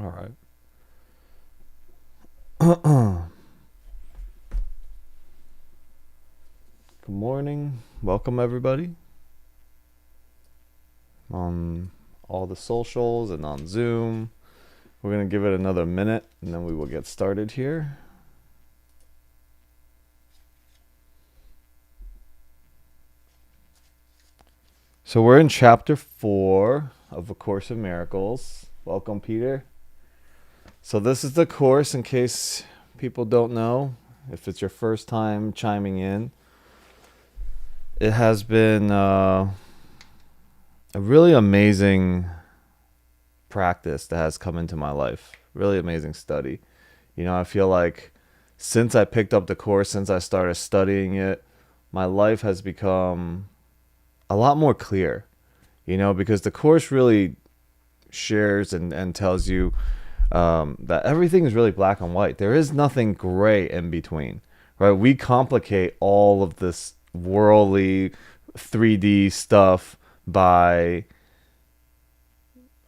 All right. Good morning. Welcome, everybody, on all the socials and on Zoom. We're going to give it another minute, and then we will get started here. So we're in chapter 4 of A Course in Miracles. Welcome, Peter. So this is the course, in case people don't know, if it's your first time chiming in. It has been a really amazing practice that has come into my life. Really amazing study. I feel like since I picked up the course, since I started studying it, my life has become a lot more clear, because the course really shares and tells you that everything is really black and white. There is nothing gray in between, right? We complicate all of this worldly 3D stuff by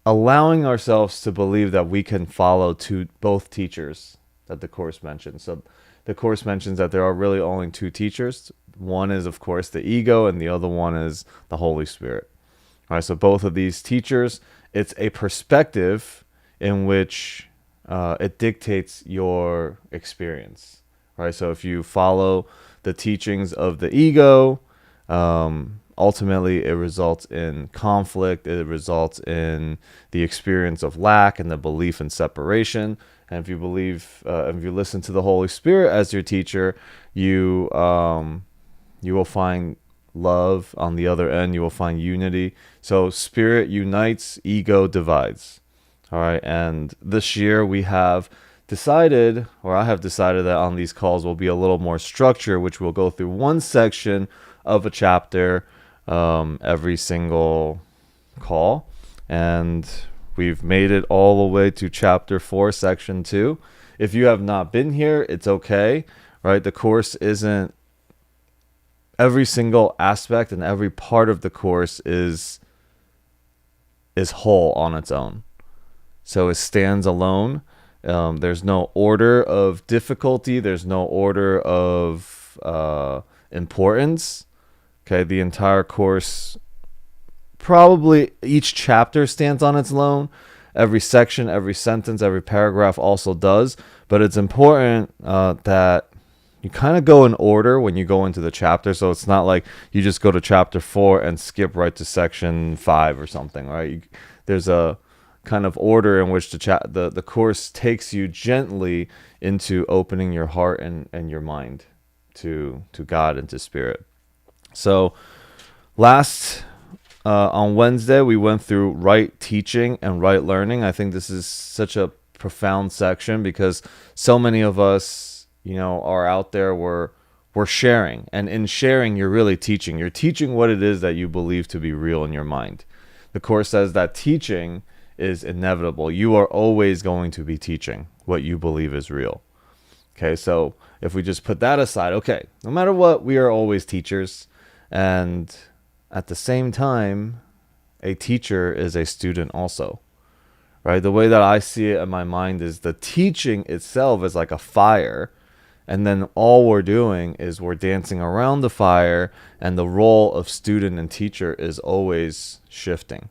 allowing ourselves to believe that we can follow both teachers that the course mentions. So the course mentions that there are really only two teachers. One is, of course, the ego, and the other one is the Holy Spirit. All right, so both of these teachers, it's a perspective in which it dictates your experience. Right, so if you follow the teachings of the ego, ultimately it results in conflict. It results in the experience of lack and the belief in separation. And if you listen to the Holy Spirit as your teacher, you will find love on the other end. You will find unity. So spirit unites, ego divides. All right, and this year I have decided that on these calls will be a little more structure, which will go through one section of a chapter every single call. And we've made it all the way to chapter 4, section 2. If you have not been here, it's okay, right? The course isn't every single aspect, and every part of the course is whole on its own. So it stands alone. There's no order of difficulty. There's no order of importance. Okay, the entire course, probably each chapter stands on its own. Every section, every sentence, every paragraph also does. But it's important that you kind of go in order when you go into the chapter. So it's not like you just go to chapter 4 and skip right to section 5 or something, right? There's a kind of order in which the course takes you gently into opening your heart and your mind to God and to spirit. So on Wednesday, we went through right teaching and right learning. I think this is such a profound section because so many of us, are out there, we're sharing. And in sharing, you're really teaching. You're teaching what it is that you believe to be real in your mind. The Course says that teaching is inevitable. You are always going to be teaching what you believe is real. Okay, so if we just put that aside, okay, no matter what, we are always teachers. And at the same time, a teacher is a student also. Right? The way that I see it in my mind is the teaching itself is like a fire. And then all we're doing is we're dancing around the fire, and the role of student and teacher is always shifting.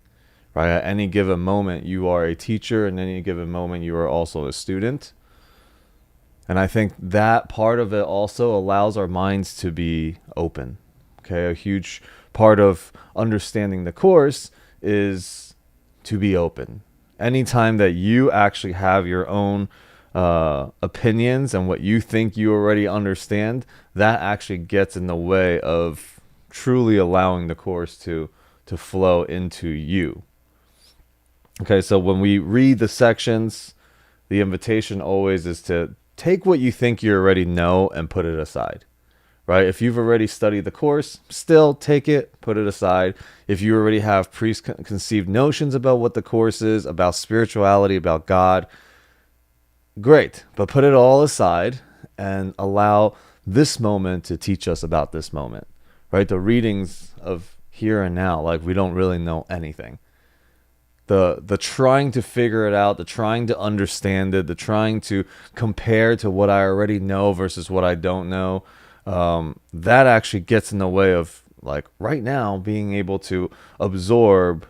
Right? At any given moment, you are a teacher, and at any given moment, you are also a student. And I think that part of it also allows our minds to be open. Okay, a huge part of understanding the Course is to be open. Anytime that you actually have your own opinions and what you think you already understand, that actually gets in the way of truly allowing the Course to flow into you. Okay, so when we read the sections, the invitation always is to take what you think you already know and put it aside. Right? If you've already studied the Course, still take it, put it aside. If you already have preconceived notions about what the Course is, about spirituality, about God, great. But put it all aside and allow this moment to teach us about this moment. Right? The readings of here and now, like we don't really know anything. the trying to figure it out, the trying to understand it, the trying to compare to what I already know versus what I don't know, that actually gets in the way of, like, right now being able to absorb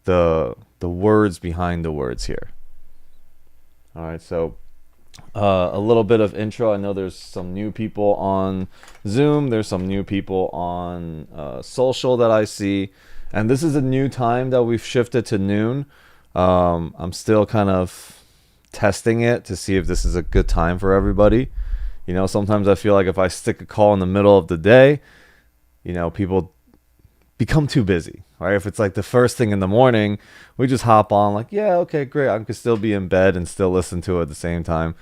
the words behind the words here. All right, so a little bit of intro. I know there's some new people on Zoom. There's some new people on social that I see. And this is a new time that we've shifted to noon. I'm still kind of testing it to see if this is a good time for everybody. You know, sometimes I feel like if I stick a call in the middle of the day, you know, people become too busy, right? If it's like the first thing in the morning, we just hop on like, yeah, okay, great. I can still be in bed and still listen to it at the same time.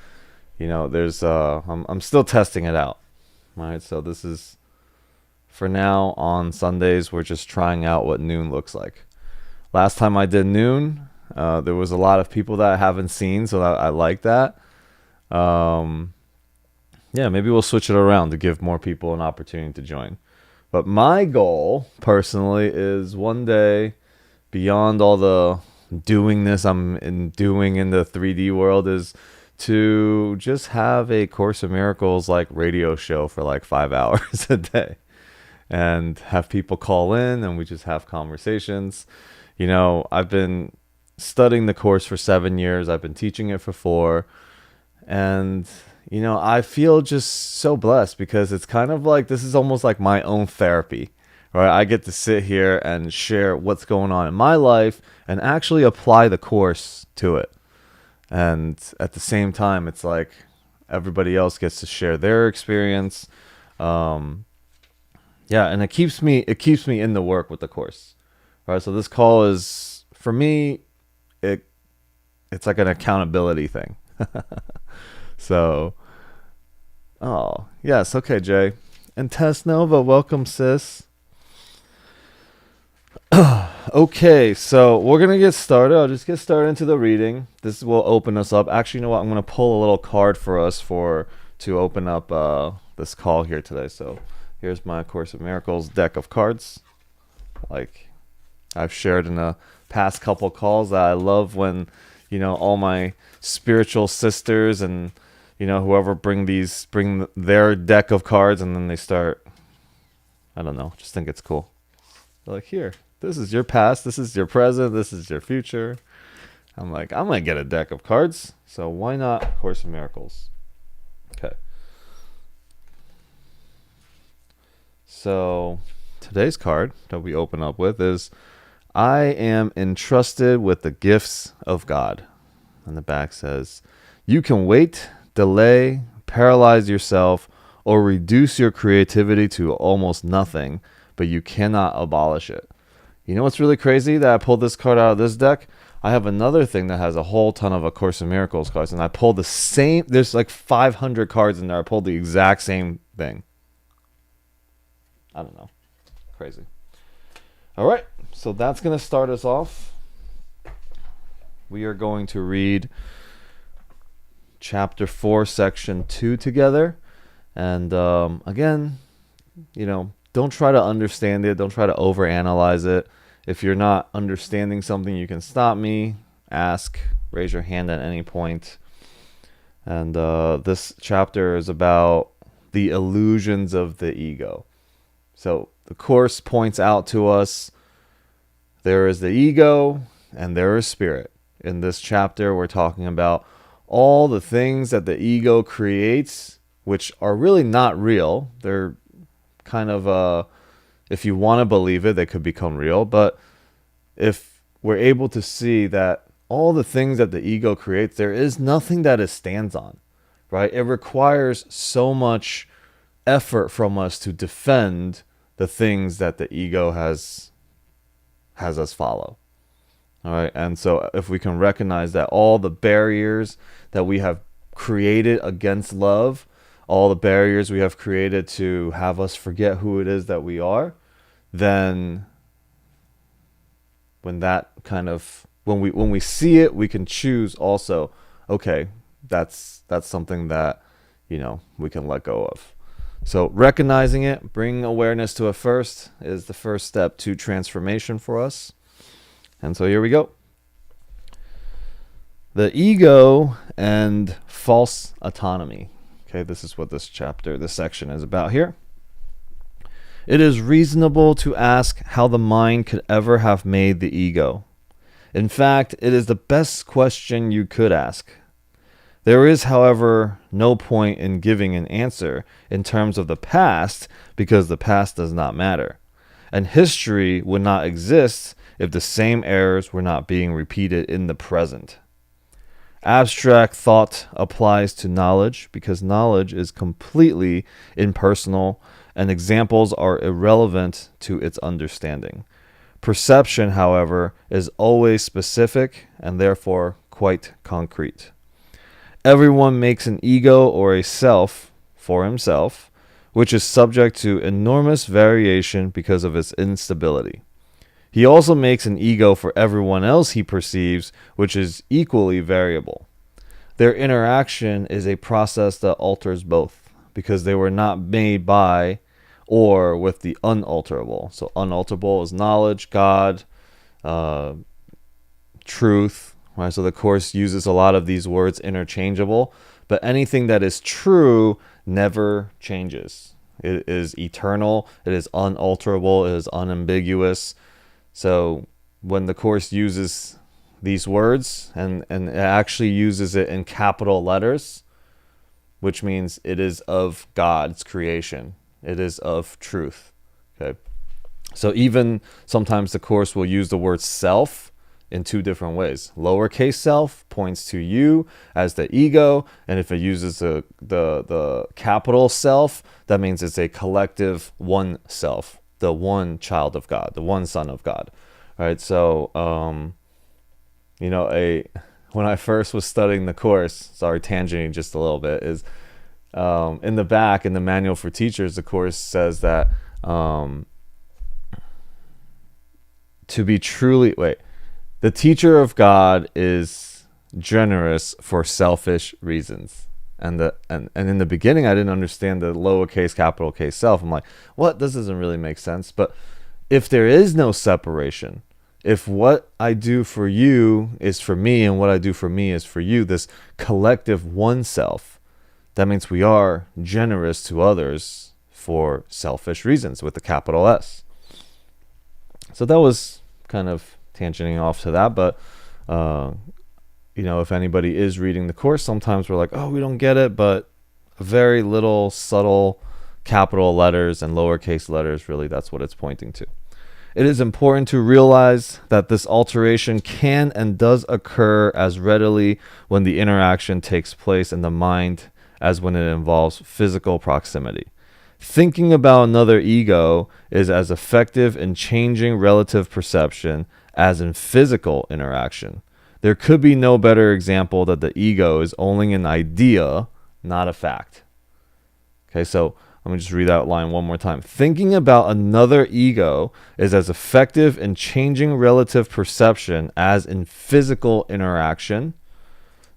You know, there's I'm still testing it out. All right, so this is, for now, on Sundays, we're just trying out what noon looks like. Last time I did noon, there was a lot of people that I haven't seen, so I like that. Yeah, maybe we'll switch it around to give more people an opportunity to join. But my goal, personally, is one day, beyond all the doing I'm doing in the 3D world, is to just have a Course in Miracles like radio show for like 5 hours a day, and have people call in and we just have conversations. You know, I've been studying the course for 7 years. I've been teaching it for 4. And, you know, I feel just so blessed because it's kind of like, this is almost like my own therapy, right? I get to sit here and share what's going on in my life and actually apply the course to it. And at the same time, it's like everybody else gets to share their experience. Yeah, and it keeps me in the work with the course. All right, so this call is, for me, it's like an accountability thing. So, oh, yes, okay, Jay. And Tess Nova, welcome, sis. Okay, so we're going to get started. I'll just get started into the reading. This will open us up. Actually, you know what? I'm going to pull a little card for us to open up this call here today. So here's my Course of Miracles deck of cards. Like I've shared in the past couple calls, that I love when, you know, all my spiritual sisters and, you know, whoever bring their deck of cards, and then they start, I don't know, just think it's cool. They're like, here, this is your past, this is your present, this is your future. I'm like, I'm going to get a deck of cards, so why not Course of Miracles? Okay. So today's card that we open up with is, I am entrusted with the gifts of God. And the back says, you can wait, delay, paralyze yourself, or reduce your creativity to almost nothing, but you cannot abolish it. You know what's really crazy? That I pulled this card out of this deck. I have another thing that has a whole ton of A Course in Miracles cards, and I pulled the same. There's like 500 cards in there. I pulled the exact same thing. I don't know. Crazy. All right. So that's going to start us off. We are going to read chapter 4, section 2 together. And again, you know, don't try to understand it. Don't try to overanalyze it. If you're not understanding something, you can stop me, ask, raise your hand at any point. And this chapter is about the illusions of the ego. So the Course points out to us there is the ego and there is spirit. In this chapter, we're talking about all the things that the ego creates, which are really not real. They're kind of, if you want to believe it, they could become real. But if we're able to see that all the things that the ego creates, there is nothing that it stands on, right? It requires so much effort from us to defend the things that the ego has us follow. All right. And so if we can recognize that all the barriers that we have created against love, all the barriers we have created to have us forget who it is that we are, then when we see it, we can choose also, okay, that's something that, you know, we can let go of. So recognizing it, bringing awareness to it first, is the first step to transformation for us. And so here we go. The ego and false autonomy. Okay, this is what this section is about here. It is reasonable to ask how the mind could ever have made the ego. In fact, it is the best question you could ask. There is, however, no point in giving an answer in terms of the past because the past does not matter. And history would not exist if the same errors were not being repeated in the present. Abstract thought applies to knowledge because knowledge is completely impersonal and examples are irrelevant to its understanding. Perception, however, is always specific and therefore quite concrete. Everyone makes an ego or a self for himself, which is subject to enormous variation because of its instability. He also makes an ego for everyone else he perceives, which is equally variable. Their interaction is a process that alters both, because they were not made by or with the unalterable. So unalterable is knowledge, God, truth, right? So the Course uses a lot of these words interchangeable, but anything that is true never changes. It is eternal, it is unalterable, it is unambiguous. So when the Course uses these words and it actually uses it in capital letters, which means it is of God's creation. It is of truth. Okay. So even sometimes the Course will use the word self in two different ways. Lowercase self points to you as the ego, and if it uses the capital self, that means it's a collective one self, the one child of God, the one son of God. All right. So when I first was studying the Course, sorry, tangenting just a little bit, is in the back, in the manual for teachers, the Course says that the teacher of God is generous for selfish reasons. And in the beginning, I didn't understand the lowercase, capital case self. I'm like, what? This doesn't really make sense. But if there is no separation, if what I do for you is for me and what I do for me is for you, this collective one self, that means we are generous to others for selfish reasons with the capital S. So that was kind of tangenting off to that. But, if anybody is reading the Course, sometimes we're like, oh, we don't get it. But very little subtle capital letters and lowercase letters, really, that's what it's pointing to. It is important to realize that this alteration can and does occur as readily when the interaction takes place in the mind as when it involves physical proximity. Thinking about another ego is as effective in changing relative perception as in physical interaction. There could be no better example that the ego is only an idea, not a fact. Okay, so let me just read that line one more time. Thinking about another ego is as effective in changing relative perception as in physical interaction.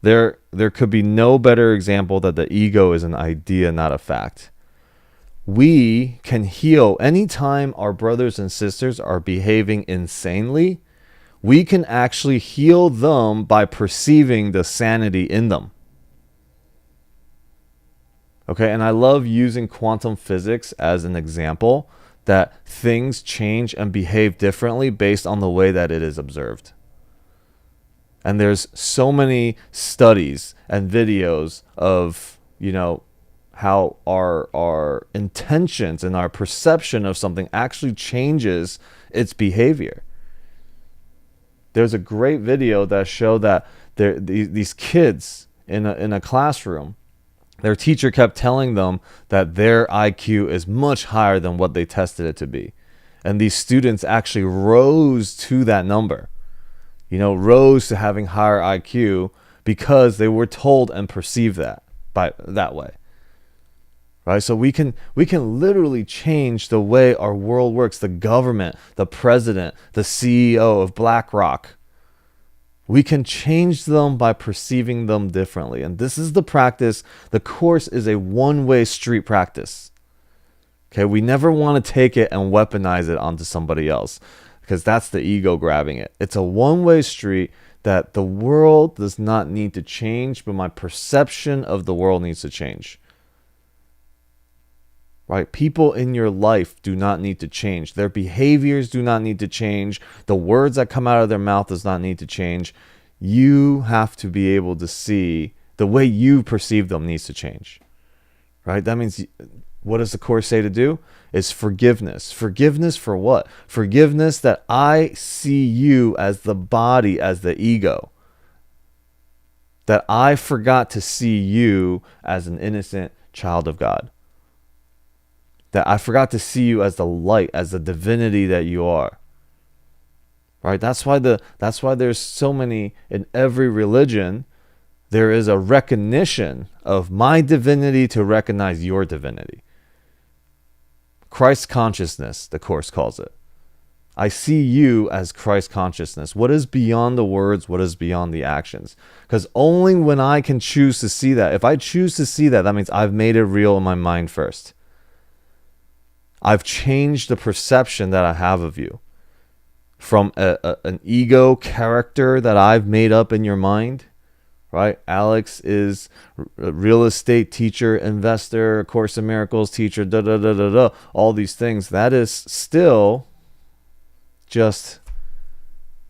There could be no better example that the ego is an idea, not a fact. We can heal anytime our brothers and sisters are behaving insanely. We can actually heal them by perceiving the sanity in them. Okay, and I love using quantum physics as an example that things change and behave differently based on the way that it is observed. And there's so many studies and videos of, how our intentions and our perception of something actually changes its behavior. There's a great video that showed that these kids in a classroom, their teacher kept telling them that their IQ is much higher than what they tested it to be. And these students actually rose to that number, rose to having higher IQ because they were told and perceived that way. Right? So we can literally change the way our world works. The government, the president, the CEO of BlackRock. We can change them by perceiving them differently. And this is the practice. The Course is a one-way street practice. Okay, we never want to take it and weaponize it onto somebody else because that's the ego grabbing it. It's a one-way street. that the world does not need to change, but my perception of the world needs to change. Right? People in your life do not need to change. Their behaviors do not need to change. The words that come out of their mouth does not need to change. You have to be able to see the way you perceive them needs to change. Right? That means, what does the Course say to do? Is forgiveness. Forgiveness for what? Forgiveness that I see you as the body, as the ego. That I forgot to see you as an innocent child of God. That I forgot to see you as the light, as the divinity that you are. Right? That's why there's so many, in every religion, there is a recognition of my divinity to recognize your divinity. Christ consciousness, the Course calls it. I see you as Christ consciousness. What is beyond the words? What is beyond the actions? Because only when I can choose to see that, if I choose to see that, that means I've made it real in my mind first. I've changed the perception that I have of you from an ego character that I've made up in your mind, right? Alex is a real estate teacher, investor, Course in Miracles teacher, all these things. That is still just,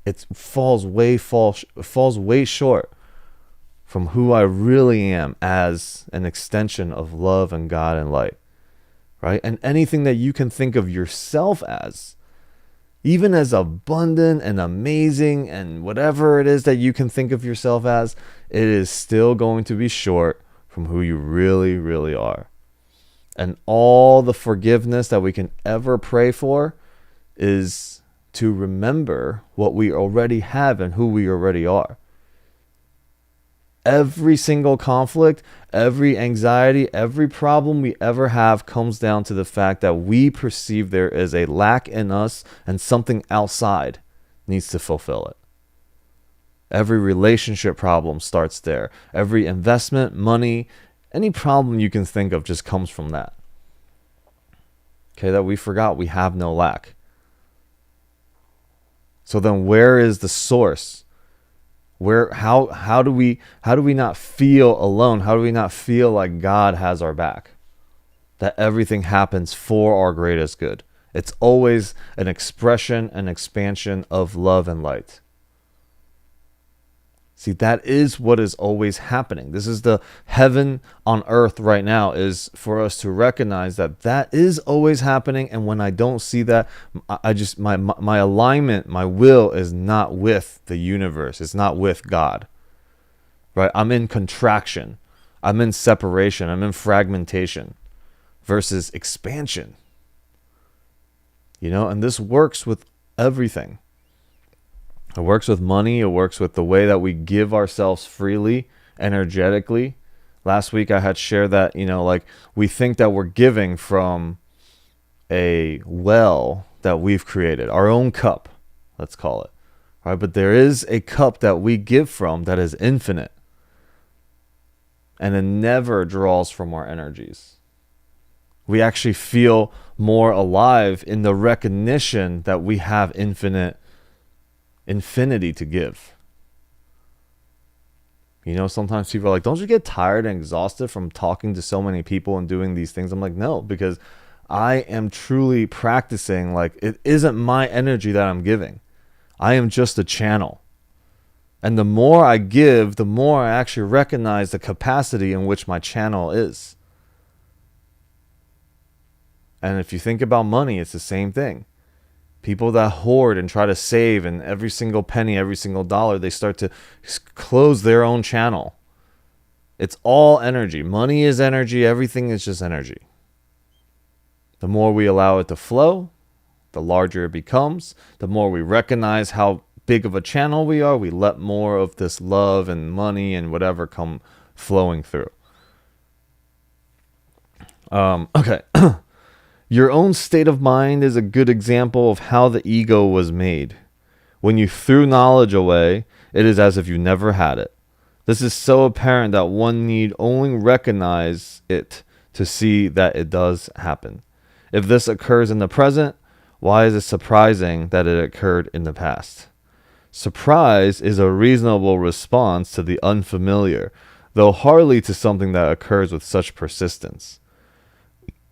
it falls way short from who I really am as an extension of love and God and light. Right? And anything that you can think of yourself as, even as abundant and amazing and whatever it is that you can think of yourself as, it is still going to be short from who you really, really are. And all the forgiveness that we can ever pray for is to remember what we already have and who we already are. Every single conflict, every anxiety, every problem we ever have comes down to the fact that we perceive there is a lack in us and something outside needs to fulfill it. Every relationship problem starts there. Every investment, money, any problem you can think of just comes from that. Okay, that we forgot we have no lack. So then where is the source? How do we not feel alone? How do we not feel like God has our back? That everything happens for our greatest good. It's always an expression, an expansion of love and light. See, that is what is always happening. This is the heaven on earth right now, is for us to recognize that that is always happening. And when I don't see that, my alignment, my will is not with the universe. It's not with God, right? I'm in contraction. I'm in separation. I'm in fragmentation versus expansion. And this works with everything. It works with money. It works with the way that we give ourselves freely, energetically. Last week I had shared that, we think that we're giving from a well that we've created, our own cup, let's call it. All right, but there is a cup that we give from that is infinite. And it never draws from our energies. We actually feel more alive in the recognition that we have infinity to give. Sometimes people are like, don't you get tired and exhausted from talking to so many people and doing these things? I'm like, no, because I am truly practicing, like, it isn't my energy that I'm giving. I am just a channel. And the more I give, the more I actually recognize the capacity in which my channel is. And if you think about money, it's the same thing. People that hoard and try to save, and every single penny, every single dollar, they start to close their own channel. It's all energy. Money is energy. Everything is just energy. The more we allow it to flow, the larger it becomes. The more we recognize how big of a channel we are, we let more of this love and money and whatever come flowing through. Okay. Your own state of mind is a good example of how the ego was made. When you threw knowledge away, it is as if you never had it. This is so apparent that one need only recognize it to see that it does happen. If this occurs in the present, why is it surprising that it occurred in the past? Surprise is a reasonable response to the unfamiliar, though hardly to something that occurs with such persistence.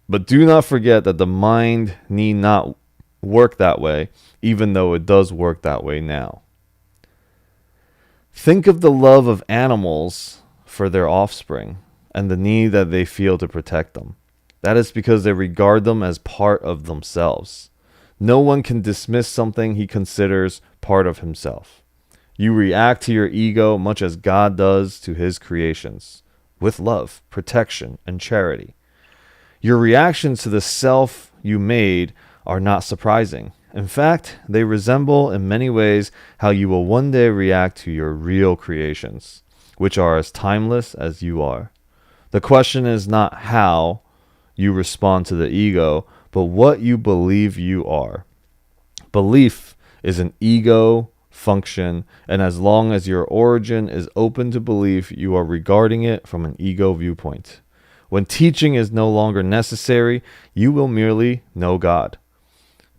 But do not forget that the mind need not work that way, even though it does work that way now. Think of the love of animals for their offspring and the need that they feel to protect them. That is because they regard them as part of themselves. No one can dismiss something he considers part of himself. You react to your ego much as God does to his creations, with love, protection, and charity. Your reactions to the self you made are not surprising. In fact, they resemble in many ways how you will one day react to your real creations, which are as timeless as you are. The question is not how you respond to the ego, but what you believe you are. Belief is an ego function, and as long as your origin is open to belief, you are regarding it from an ego viewpoint. When teaching is no longer necessary, you will merely know God.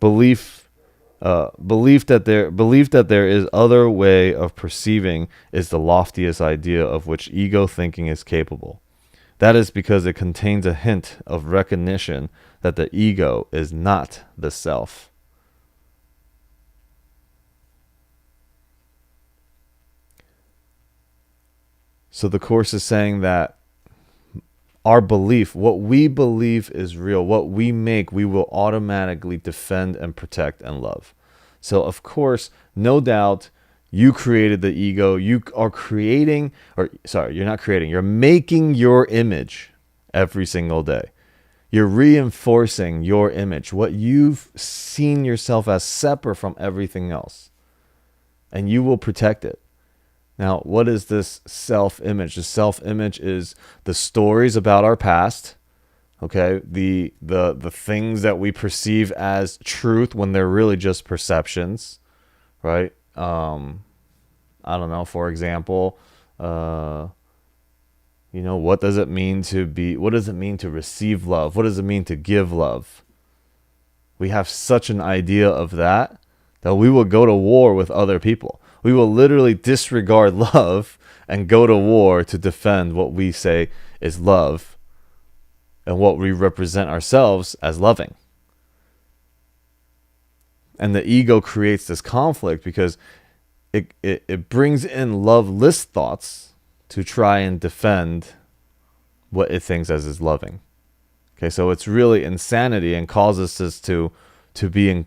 Belief that there is other way of perceiving is the loftiest idea of which ego thinking is capable. That is because it contains a hint of recognition that the ego is not the self. So the Course is saying that our belief, what we believe is real, what we make, we will automatically defend and protect and love. So, of course, no doubt, you created the ego. You are creating, you're not creating, you're making your image every single day. You're reinforcing your image, what you've seen yourself as separate from everything else. And you will protect it. Now, what is this self-image? The self-image is the stories about our past, okay? The things that we perceive as truth when they're really just perceptions, right? I don't know, for example, what does it mean what does it mean to receive love? What does it mean to give love? We have such an idea of that we will go to war with other people. We will literally disregard love and go to war to defend what we say is love and what we represent ourselves as loving. And the ego creates this conflict because it brings in loveless thoughts to try and defend what it thinks as is loving. Okay, so it's really insanity and causes us to be in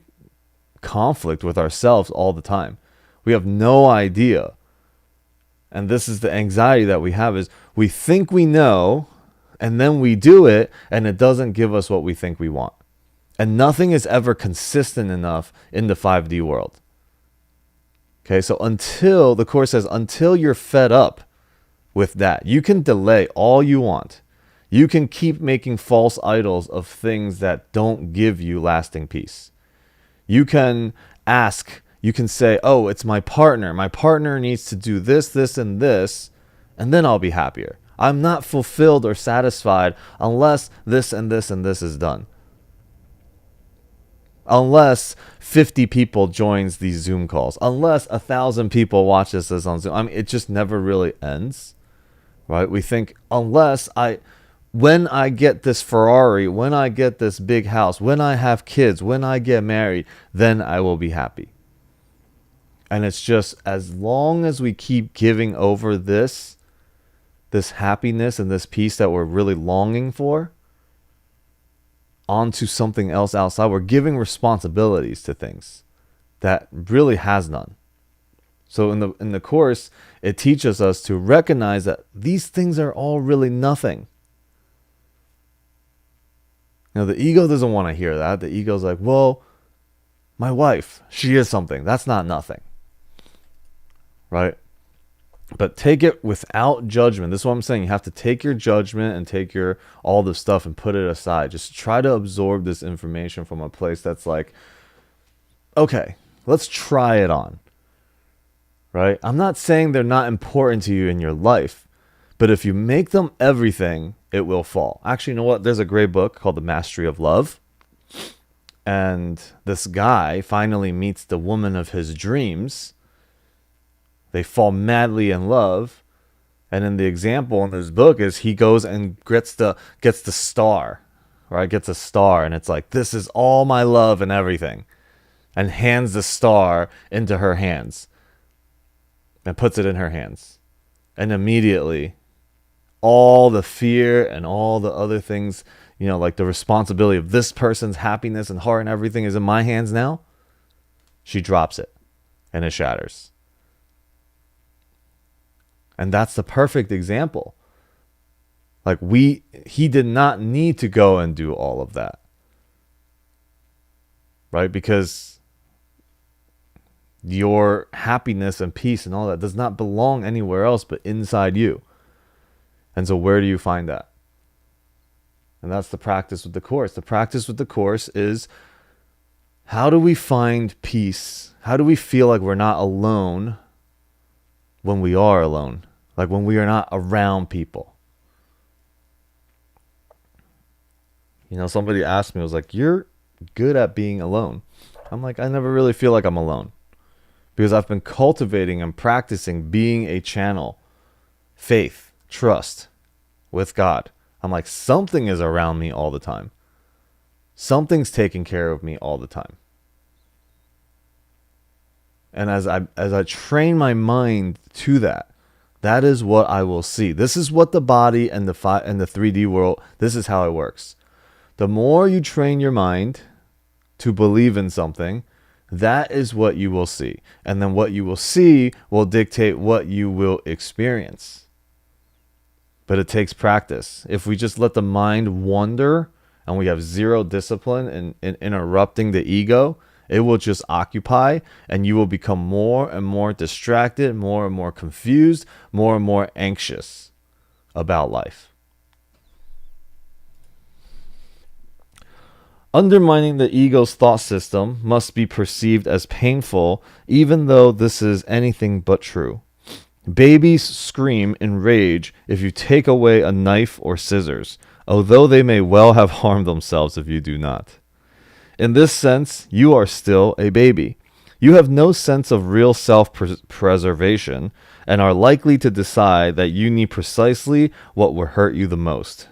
conflict with ourselves all the time. We have no idea. And this is the anxiety that we have, is we think we know and then we do it and it doesn't give us what we think we want. And nothing is ever consistent enough in the 5D world. Okay, so the Course says, until you're fed up with that, you can delay all you want. You can keep making false idols of things that don't give you lasting peace. You can say, oh, it's my partner. My partner needs to do this, this, and this, and then I'll be happier. I'm not fulfilled or satisfied unless this and this and this is done. Unless 50 people joins these Zoom calls. Unless 1,000 people watch this on Zoom. I mean, it just never really ends, right? We think, when I get this Ferrari, when I get this big house, when I have kids, when I get married, then I will be happy. And it's just, as long as we keep giving over this happiness and this peace that we're really longing for onto something else outside, we're giving responsibilities to things that really has none. So in the Course, it teaches us to recognize that these things are all really nothing. Now, the ego doesn't want to hear that. The ego's like, well, my wife, she is something. That's not nothing. Right? But take it without judgment. This is what I'm saying. You have to take your judgment and take all this stuff and put it aside. Just try to absorb this information from a place that's like, okay, let's try it on. Right? I'm not saying they're not important to you in your life, but if you make them everything, it will fall. Actually, you know what? There's a great book called The Mastery of Love. And this guy finally meets the woman of his dreams. They fall madly in love. And then the example in this book is he goes and gets the star, right? Gets a star, and it's like, this is all my love and everything. And hands the star into her hands. And puts it in her hands. And immediately, all the fear and all the other things, like the responsibility of this person's happiness and heart and everything is in my hands now. She drops it. And it shatters. And that's the perfect example. Like he did not need to go and do all of that. Right? Because your happiness and peace and all that does not belong anywhere else but inside you. And so where do you find that? And that's the practice with the Course. The practice with the Course is, how do we find peace? How do we feel like we're not alone when we are alone? Like when we are not around people. Somebody asked me, I was like, you're good at being alone. I'm like, I never really feel like I'm alone. Because I've been cultivating and practicing being a channel, faith, trust with God. I'm like, something is around me all the time. Something's taking care of me all the time. And as I train my mind to that, that is what I will see. This is what the body and the 3D world, this is how it works. The more you train your mind to believe in something, that is what you will see. And then what you will see will dictate what you will experience. But it takes practice. If we just let the mind wander and we have zero discipline in interrupting the ego, it will just occupy, and you will become more and more distracted, more and more confused, more and more anxious about life. Undermining the ego's thought system must be perceived as painful, even though this is anything but true. Babies scream in rage if you take away a knife or scissors, although they may well have harmed themselves if you do not. In this sense, you are still a baby. You have no sense of real self-preservation and are likely to decide that you need precisely what will hurt you the most.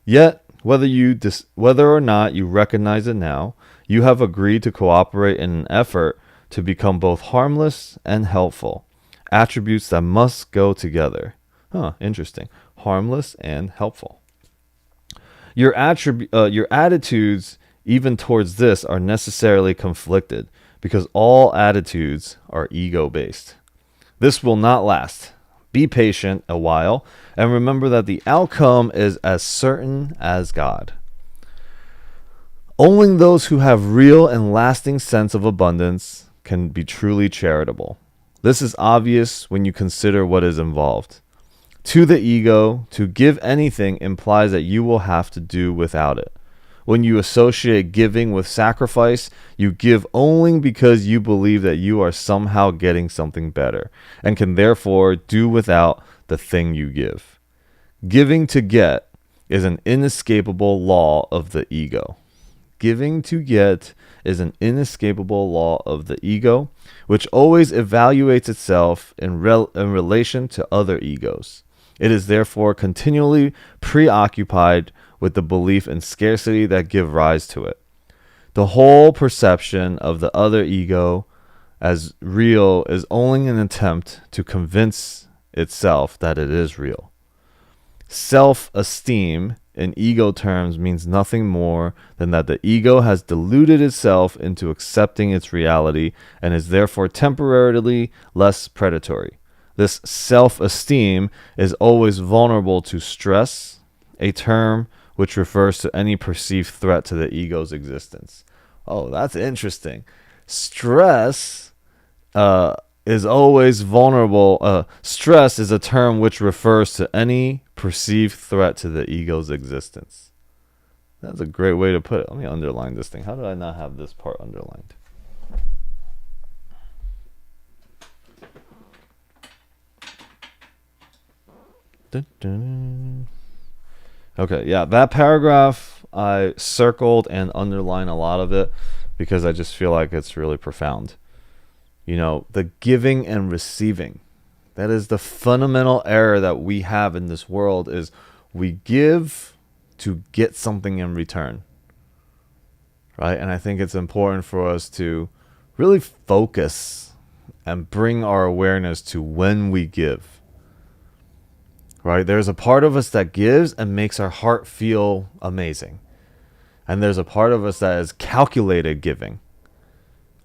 Yet, whether or not you recognize it now, you have agreed to cooperate in an effort to become both harmless and helpful, attributes that must go together. Interesting. Harmless and helpful. Your attitudes even towards this are necessarily conflicted, because all attitudes are ego-based. This will not last. Be patient a while, and remember that the outcome is as certain as God. Only those who have real and lasting sense of abundance can be truly charitable. This is obvious when you consider what is involved. To the ego, to give anything implies that you will have to do without it. When you associate giving with sacrifice, you give only because you believe that you are somehow getting something better, and can therefore do without the thing you give. Giving to get is an inescapable law of the ego. Giving to get is an inescapable law of the ego, which always evaluates itself in relation to other egos. It is therefore continually preoccupied with the belief in scarcity that give rise to it. The whole perception of the other ego as real is only an attempt to convince itself that it is real. Self-esteem in ego terms means nothing more than that the ego has deluded itself into accepting its reality and is therefore temporarily less predatory. This self-esteem is always vulnerable to stress, a term which refers to any perceived threat to the ego's existence. Oh, that's interesting. Stress is always vulnerable. Stress is a term which refers to any perceived threat to the ego's existence. That's a great way to put it. Let me underline this thing. How did I not have this part underlined? Dun, dun. Okay, yeah, that paragraph I circled and underlined a lot of it because I just feel like it's really profound. The giving and receiving. That is the fundamental error that we have in this world, is we give to get something in return. Right? And I think it's important for us to really focus and bring our awareness to when we give. Right? There's a part of us that gives and makes our heart feel amazing. And there's a part of us that is calculated giving.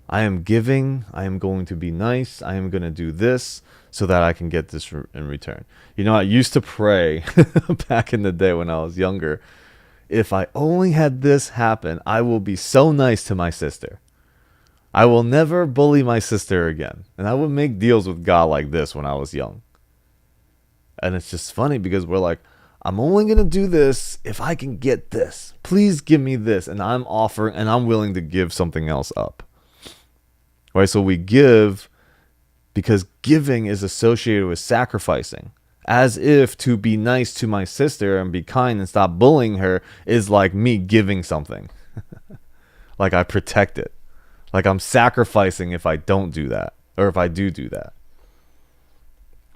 I am giving, I am going to be nice, I am going to do this so that I can get this in return. I used to pray back in the day when I was younger, if I only had this happen, I will be so nice to my sister. I will never bully my sister again. And I would make deals with God like this when I was young. And it's just funny because we're like, I'm only going to do this if I can get this. Please give me this. And I'm offering, and I'm willing to give something else up. Right? So we give because giving is associated with sacrificing. As if to be nice to my sister and be kind and stop bullying her is like me giving something. Like I protect it. Like I'm sacrificing if I don't do that. Or if I do that.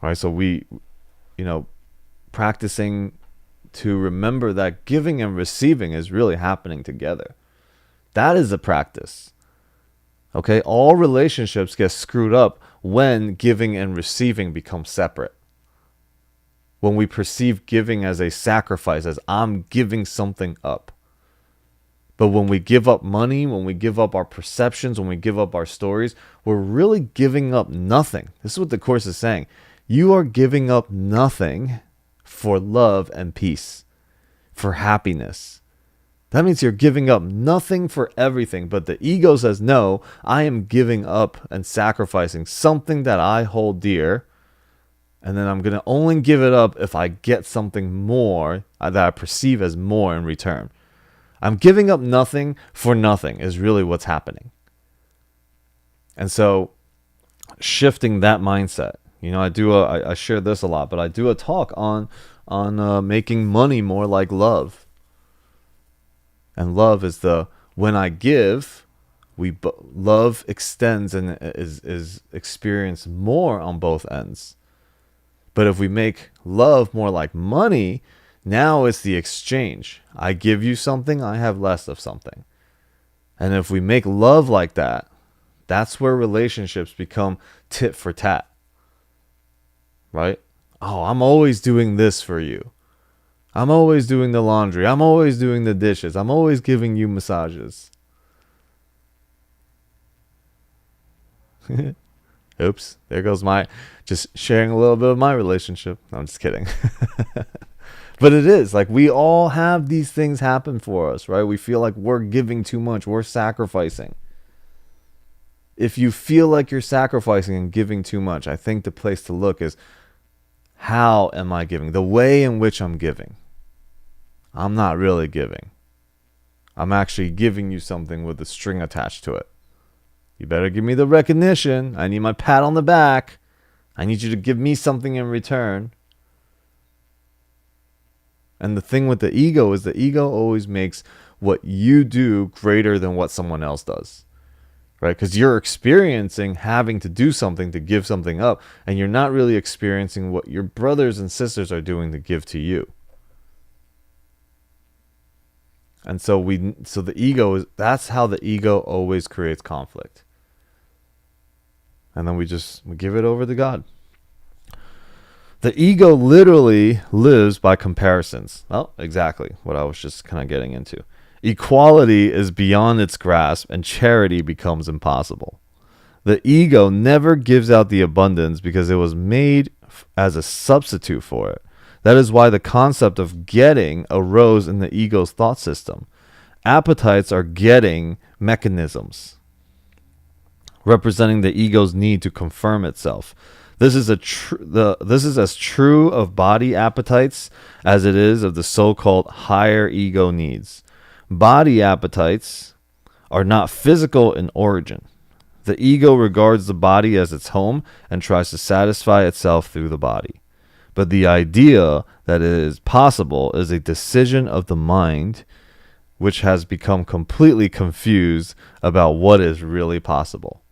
Right? So we, practicing to remember that giving and receiving is really happening together. That is a practice. Okay? All relationships get screwed up when giving and receiving become separate. When we perceive giving as a sacrifice, as I'm giving something up. But when we give up money, when we give up our perceptions, when we give up our stories, we're really giving up nothing. This is what the Course is saying. You are giving up nothing for love and peace, for happiness. That means you're giving up nothing for everything. But the ego says, no, I am giving up and sacrificing something that I hold dear. And then I'm going to only give it up if I get something more that I perceive as more in return. I'm giving up nothing for nothing is really what's happening. And so shifting that mindset, I share this a lot, but I do a talk on making money more like love. And love is when I give, love extends and is experienced more on both ends. But if we make love more like money, now it's the exchange. I give you something, I have less of something. And if we make love like that, that's where relationships become tit for tat. Right? Oh, I'm always doing this for you. I'm always doing the laundry. I'm always doing the dishes. I'm always giving you massages. Oops, there goes just sharing a little bit of my relationship. No, I'm just kidding. But it is like we all have these things happen for us, right? We feel like we're giving too much. We're sacrificing. If you feel like you're sacrificing and giving too much, I think the place to look is, how am I giving? The way in which I'm giving. I'm not really giving. I'm actually giving you something with a string attached to it. You better give me the recognition. I need my pat on the back. I need you to give me something in return. And the thing with the ego is the ego always makes what you do greater than what someone else does. Right? Because you're experiencing having to do something to give something up, and you're not really experiencing what your brothers and sisters are doing to give to you. And so the ego that's how the ego always creates conflict. And then we give it over to God. The ego literally lives by comparisons. Well, exactly what I was just kind of getting into. Equality is beyond its grasp, and charity becomes impossible. The ego never gives out the abundance because it was made as a substitute for it. That is why the concept of getting arose in the ego's thought system. Appetites are getting mechanisms, representing the ego's need to confirm itself. This is as true of body appetites as it is of the so-called higher ego needs. Body appetites are not physical in origin. The ego regards the body as its home and tries to satisfy itself through the body. But the idea that it is possible is a decision of the mind, which has become completely confused about what is really possible.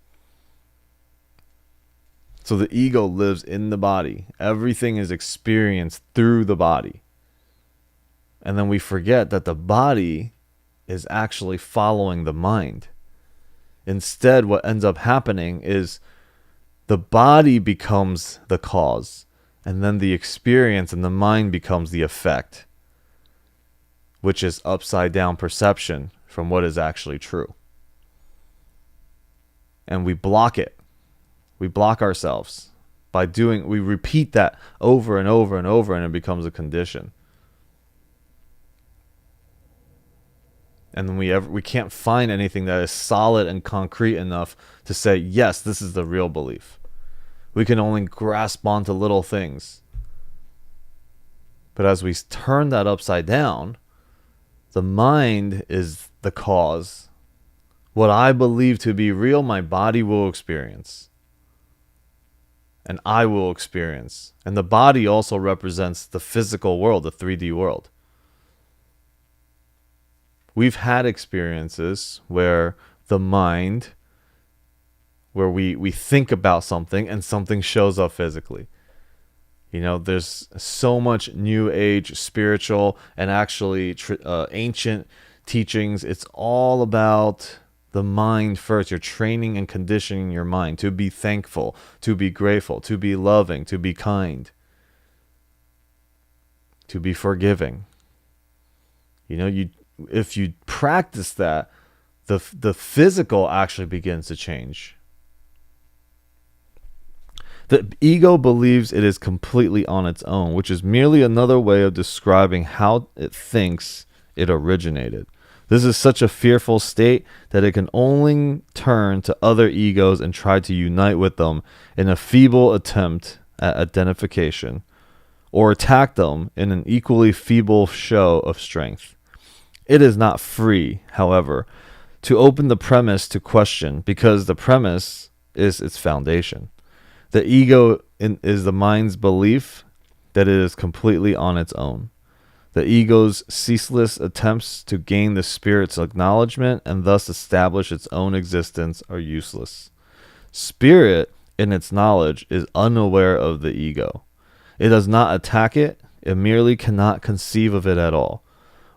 So the ego lives in the body. Everything is experienced through the body. And then we forget that the body is actually following the mind. Instead, what ends up happening is the body becomes the cause, and then the experience and the mind becomes the effect, which is upside down perception from what is actually true. And we block it. We block ourselves by we repeat that over and over and over, and it becomes a condition. And then we can't find anything that is solid and concrete enough to say, yes, this is the real belief. We can only grasp onto little things. But as we turn that upside down, the mind is the cause. What I believe to be real, my body will experience. And I will experience. And the body also represents the physical world, the 3D world. We've had experiences where the mind, where we think about something and something shows up physically. You know, there's so much new age, spiritual, and actually ancient teachings. It's all about the mind first. You're training and conditioning your mind to be thankful, to be grateful, to be loving, to be kind, to be forgiving. You know, if you practice that, the physical actually begins to change. The ego believes it is completely on its own, which is merely another way of describing how it thinks it originated. This is such a fearful state that it can only turn to other egos and try to unite with them in a feeble attempt at identification, or attack them in an equally feeble show of strength. It is not free, however, to open the premise to question, because the premise is its foundation. The ego is the mind's belief that it is completely on its own. The ego's ceaseless attempts to gain the spirit's acknowledgement and thus establish its own existence are useless. Spirit, in its knowledge, is unaware of the ego. It does not attack it, it merely cannot conceive of it at all.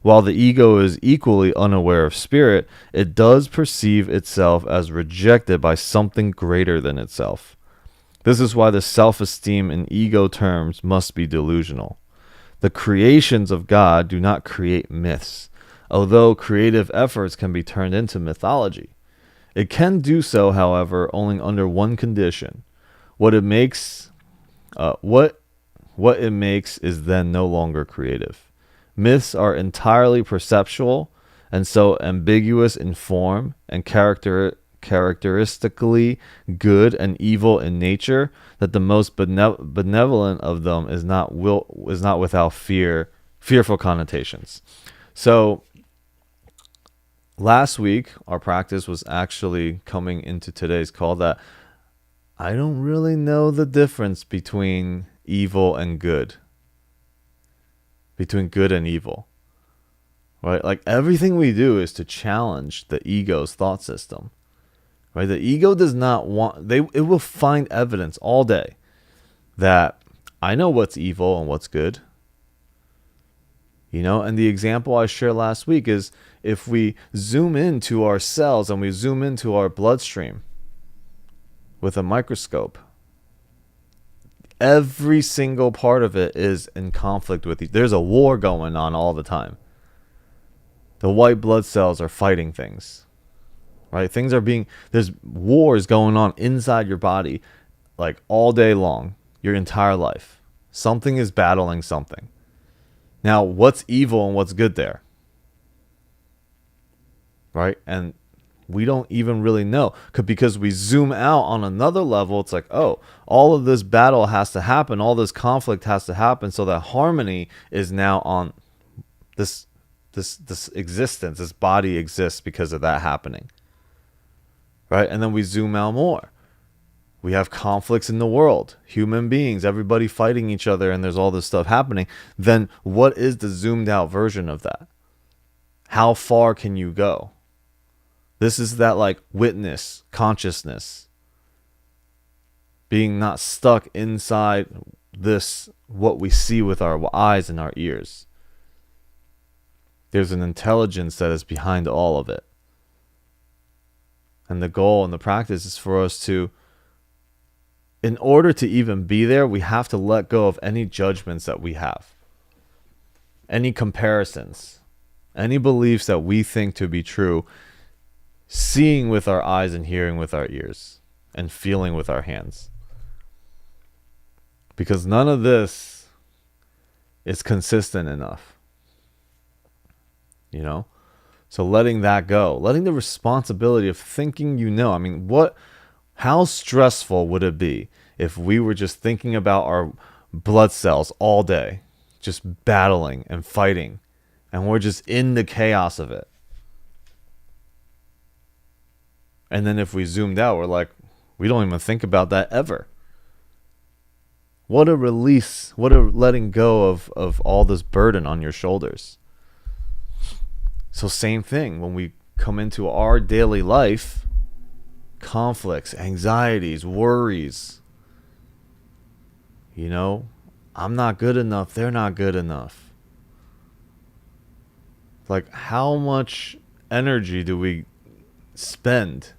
While the ego is equally unaware of spirit, it does perceive itself as rejected by something greater than itself. This is why the self-esteem in ego terms must be delusional. The creations of God do not create myths, although creative efforts can be turned into mythology. It can do so, however, only under one condition. What it makes is then no longer creative. Myths are entirely perceptual and so ambiguous in form and characteristically good and evil in nature that the most benevolent of them is not without fearful connotations. So last week our practice was actually coming into today's call that I don't really know the difference between evil and good, between good and evil, right? Like everything we do is to challenge the ego's thought system. Right? The ego does not want, it will find evidence all day that I know what's evil and what's good. You know, and the example I shared last week is if we zoom into our cells and we zoom into our bloodstream with a microscope, every single part of it is in conflict with each. There's a war going on all the time. The white blood cells are fighting things. Right? There's wars going on inside your body like all day long, your entire life. Something is battling something. Now, what's evil and what's good there? Right? And we don't even really know because we zoom out on another level. It's like, oh, all of this battle has to happen. All this conflict has to happen so that harmony is now on this existence. This body exists because of that happening. Right? And then we zoom out more. We have conflicts in the world, human beings, everybody fighting each other, and there's all this stuff happening. Then what is the zoomed out version of that? How far can you go? This is that like witness, consciousness. being not stuck inside this, what we see with our eyes and our ears. There's an intelligence that is behind all of it. And the goal and the practice is for us to, in order to even be there, we have to let go of any judgments that we have, any comparisons, any beliefs that we think to be true, seeing with our eyes and hearing with our ears and feeling with our hands. Because none of this is consistent enough. You know? So letting that go, letting the responsibility of thinking, I mean, how stressful would it be if we were just thinking about our blood cells all day, just battling and fighting, and we're just in the chaos of it? And then if we zoomed out, we're like, we don't even think about that ever. What a release, what a letting go of all this burden on your shoulders. So same thing, when we come into our daily life, conflicts, anxieties, worries, I'm not good enough, they're not good enough. Like, how much energy do we spend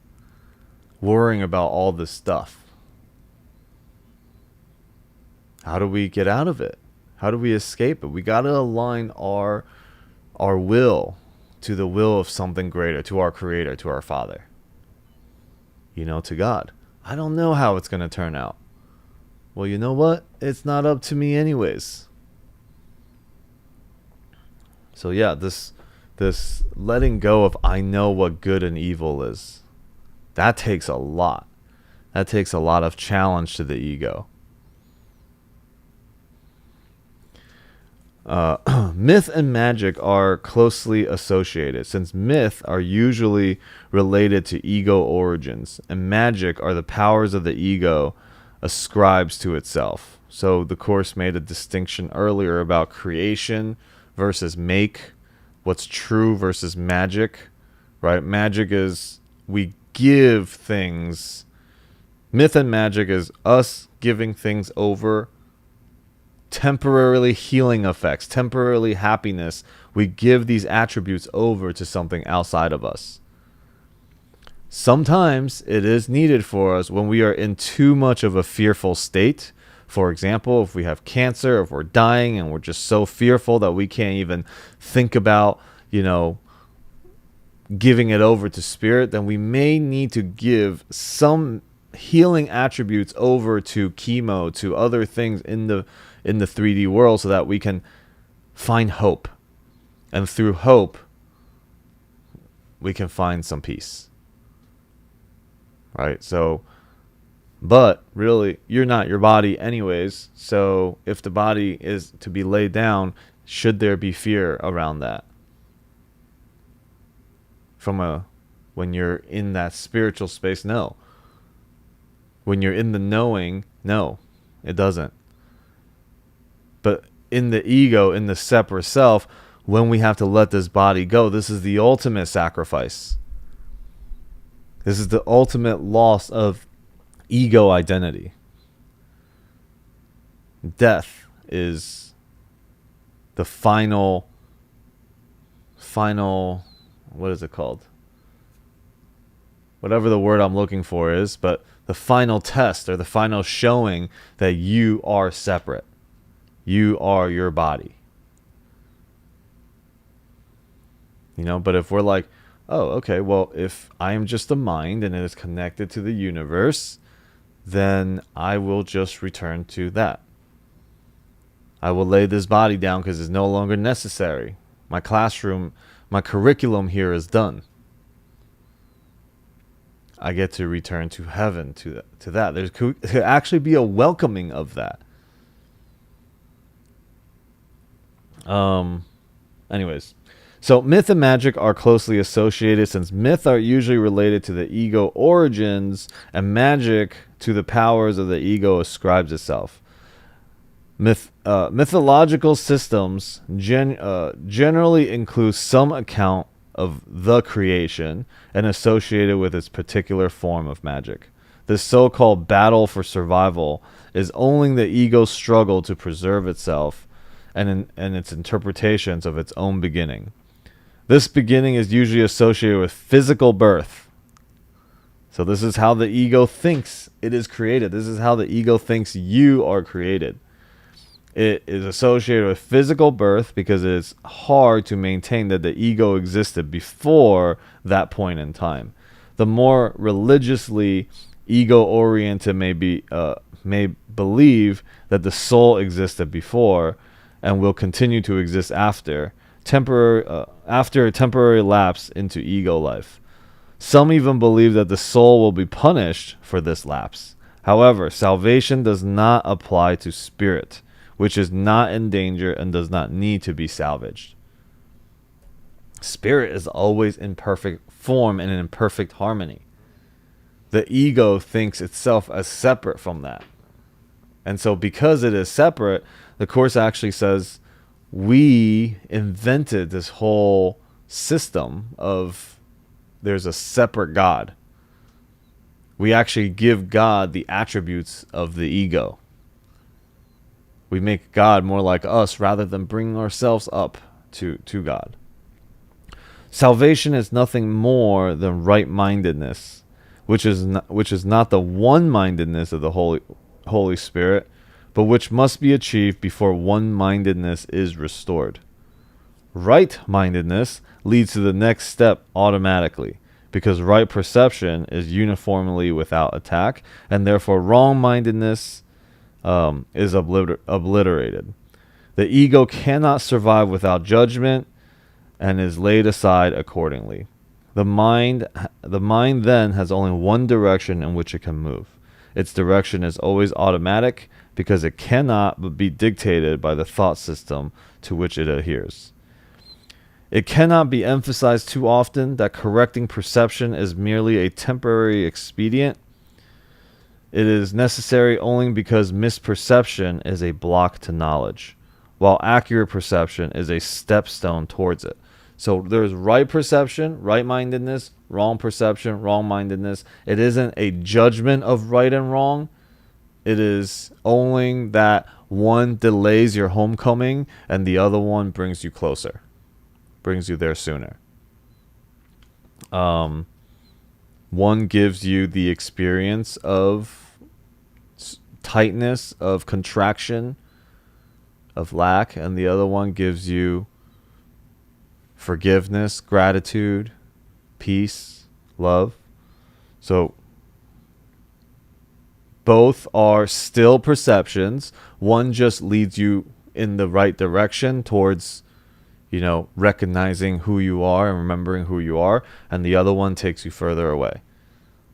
worrying about all this stuff? How do we get out of it? How do we escape it? We got to align our will to the will of something greater, to our Creator, to our Father, to God. I don't know how it's going to turn out. Well, you know what? It's not up to me anyways. So yeah, this letting go of I know what good and evil is, that takes a lot. That takes a lot of challenge to the ego. Myth and magic are closely associated, since myth are usually related to ego origins, and magic are the powers of the ego ascribes to itself. So the Course made a distinction earlier about creation versus make, what's true versus magic, right? Magic is we give things. Myth and magic is us giving things over, temporarily healing effects, temporarily happiness. We give these attributes over to something outside of us. Sometimes it is needed for us when we are in too much of a fearful state. For example, if we have cancer, if we're dying and we're just so fearful that we can't even think about, giving it over to spirit, then we may need to give some healing attributes over to chemo, to other things in the 3D world, so that we can find hope. And through hope, we can find some peace. Right? So, but really, you're not your body anyways. So if the body is to be laid down, should there be fear around that? When you're in that spiritual space, no. When you're in the knowing, no, it doesn't. But in the ego, in the separate self, when we have to let this body go, this is the ultimate sacrifice. This is the ultimate loss of ego identity. Death is the final, what is it called? Whatever the word I'm looking for is, but the final test or the final showing that you are separate. You are your body. But if we're like, oh, okay, well, if I am just a mind and it is connected to the universe, then I will just return to that. I will lay this body down because it's no longer necessary. My classroom, my curriculum here is done. I get to return to heaven, to that. There could actually be a welcoming of that. Anyways, so myth and magic are closely associated, since myth are usually related to the ego origins, and magic to the powers of the ego ascribes itself. Mythological systems generally include some account of the creation and associated with its particular form of magic. This so-called battle for survival is only the ego's struggle to preserve itself and its interpretations of its own beginning. This beginning is usually associated with physical birth. So this is how the ego thinks it is created. This is how the ego thinks you are created. It is associated with physical birth because it's hard to maintain that the ego existed before that point in time. The more religiously ego-oriented may believe that the soul existed before and will continue to exist after a temporary lapse into ego life. Some even believe that the soul will be punished for this lapse. However, salvation does not apply to spirit, which is not in danger and does not need to be salvaged. Spirit is always in perfect form and in perfect harmony. The ego thinks itself as separate from that. And so because it is separate, the Course actually says we invented this whole system of there's a separate God. We actually give God the attributes of the ego. We make God more like us rather than bringing ourselves up to God. Salvation is nothing more than right-mindedness, which is not the one-mindedness of the Holy Spirit, but which must be achieved before one-mindedness is restored. Right-mindedness leads to the next step automatically, because right perception is uniformly without attack, and therefore wrong-mindedness is obliterated. The ego cannot survive without judgment and is laid aside accordingly. The mind then has only one direction in which it can move. Its direction is always automatic because it cannot be dictated by the thought system to which it adheres. It cannot be emphasized too often that correcting perception is merely a temporary expedient. It is necessary only because misperception is a block to knowledge, while accurate perception is a stepstone towards it. So there's right perception, right-mindedness, wrong perception, wrong-mindedness. It isn't a judgment of right and wrong. It is only that one delays your homecoming and the other one brings you closer, brings you there sooner. One gives you the experience of tightness, of contraction, of lack, and the other one gives you forgiveness, gratitude, peace, love. So both are still perceptions. One just leads you in the right direction towards, recognizing who you are and remembering who you are, and the other one takes you further away.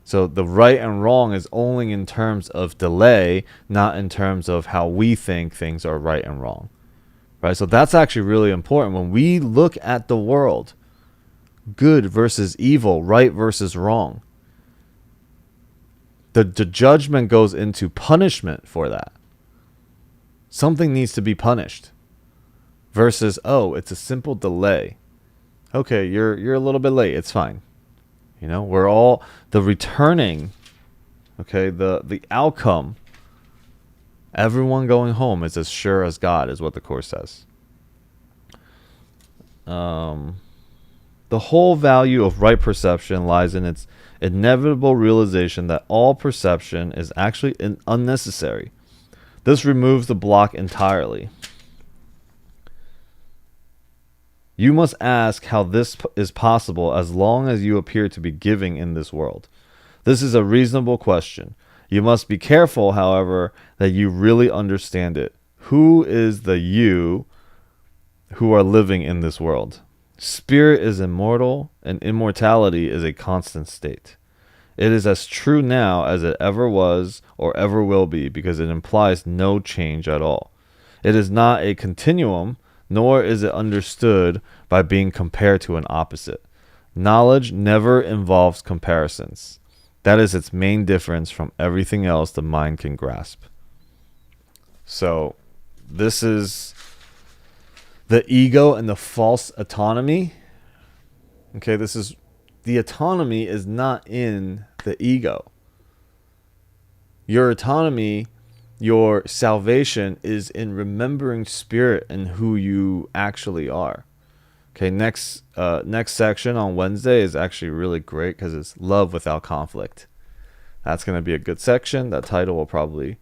So the right and wrong is only in terms of delay, not in terms of how we think things are right and wrong. Right? So that's actually really important. When we look at the world, good versus evil, right versus wrong, the judgment goes into punishment for that. Something needs to be punished. Versus, it's a simple delay. Okay, you're a little bit late. It's fine. We're all the returning. Okay, the outcome. Everyone going home is as sure as God, is what the Course says. The whole value of right perception lies in its inevitable realization that all perception is actually unnecessary. This removes the block entirely. You must ask how this is possible as long as you appear to be giving in this world. This is a reasonable question. You must be careful, however, that you really understand it. Who is the you who are living in this world? Spirit is immortal, and immortality is a constant state. It is as true now as it ever was or ever will be, because it implies no change at all. It is not a continuum, nor is it understood by being compared to an opposite. Knowledge never involves comparisons. That is its main difference from everything else the mind can grasp. So, this is the ego and the false autonomy. Okay, the autonomy is not in the ego. Your autonomy, your salvation is in remembering spirit and who you actually are. Okay, next section on Wednesday is actually really great because it's love without conflict. That's going to be a good section. That title will probably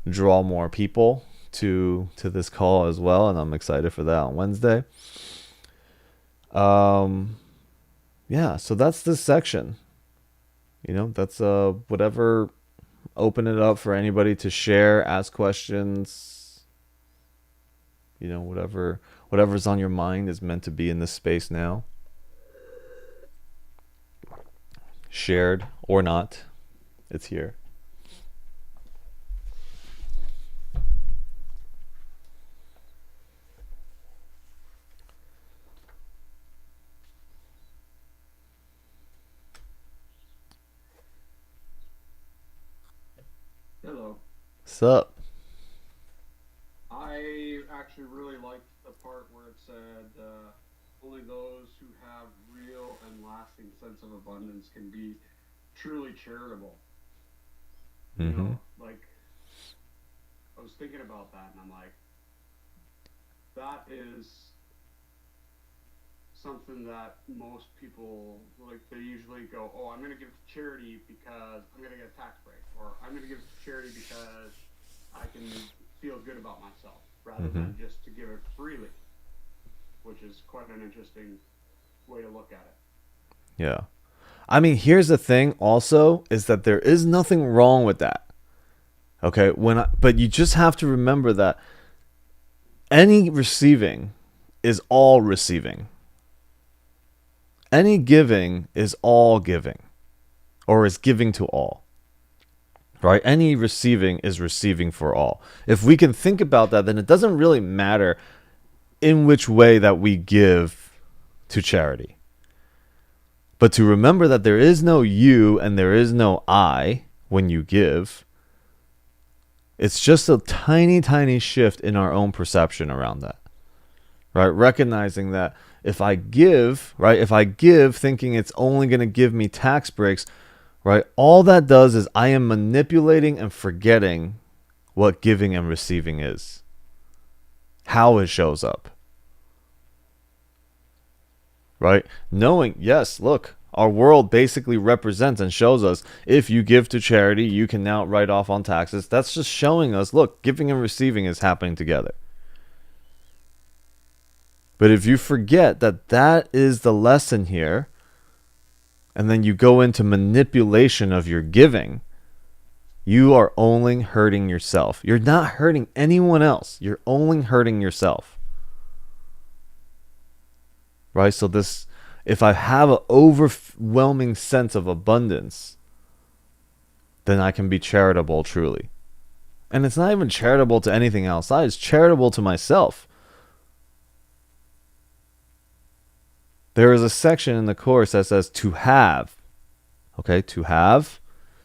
draw more people to this call as well, and I'm excited for that on Wednesday. Yeah, so that's this section. That's whatever. Open it up for anybody to share, ask questions. Whatever's on your mind is meant to be in this space now. Shared or not, it's here. Hello. What's up? I actually really liked the part where it said only those who have real and lasting sense of abundance can be truly charitable. Mm-hmm. Like I was thinking about that and I'm like, that is something that most people like they usually go, oh, I'm going to give to charity because I'm going to get a tax break, or I'm going to give to charity because I can feel good about myself, rather Mm-hmm. than just to give it freely, which is quite an interesting way to look at it. Yeah. I mean, here's the thing also is that there is nothing wrong with that. Okay, but you just have to remember that any receiving is all receiving. Any giving is all giving, or is giving to all. Right? Any receiving is receiving for all. If we can think about that, then it doesn't really matter in which way that we give to charity. But to remember that there is no you and there is no I when you give, it's just a tiny, tiny shift in our own perception around that. Right? Recognizing that if I give thinking it's only going to give me tax breaks, right? All that does is I am manipulating and forgetting what giving and receiving is, how it shows up. Right? Knowing, yes, look, our world basically represents and shows us if you give to charity, you can now write off on taxes. That's just showing us, look, giving and receiving is happening together. But if you forget that that is the lesson here, and then you go into manipulation of your giving, you are only hurting yourself. You're not hurting anyone else. You're only hurting yourself. Right? So if I have an overwhelming sense of abundance, then I can be charitable truly. And it's not even charitable to anything outside. It's charitable to myself. There is a section in the course that says to have. Okay, to have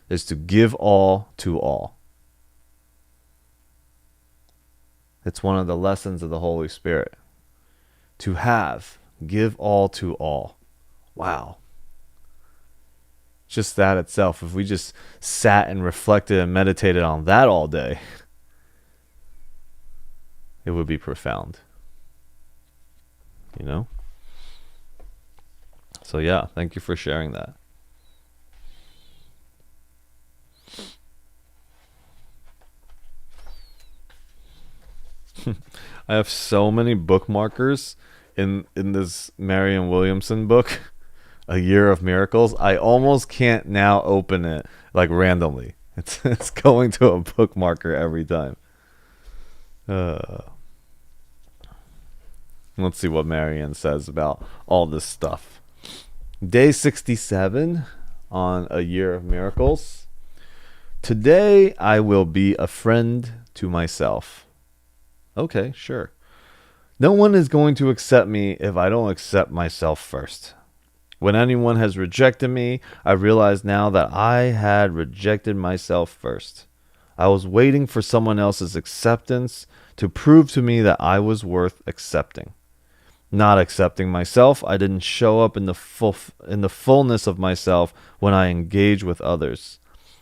is to give all to all. It's one of the lessons of the Holy Spirit. To have, give all to all. Wow. Just that itself, if we just sat and reflected and meditated on that all day, it would be profound. So yeah, thank you for sharing that. I have so many bookmarkers in this Marianne Williamson book, A Year of Miracles. I almost can't now open it like randomly. It's going to a bookmarker every time. Let's see what Marianne says about all this stuff. Day 67 on A Year of Miracles. Today I will be a friend to myself. Okay, sure. No one is going to accept me if I don't accept myself first. When anyone has rejected me, I realize now that I had rejected myself first. I was waiting for someone else's acceptance to prove to me that I was worth accepting. Not accepting myself, I didn't show up in the fullness of myself when I engage with others.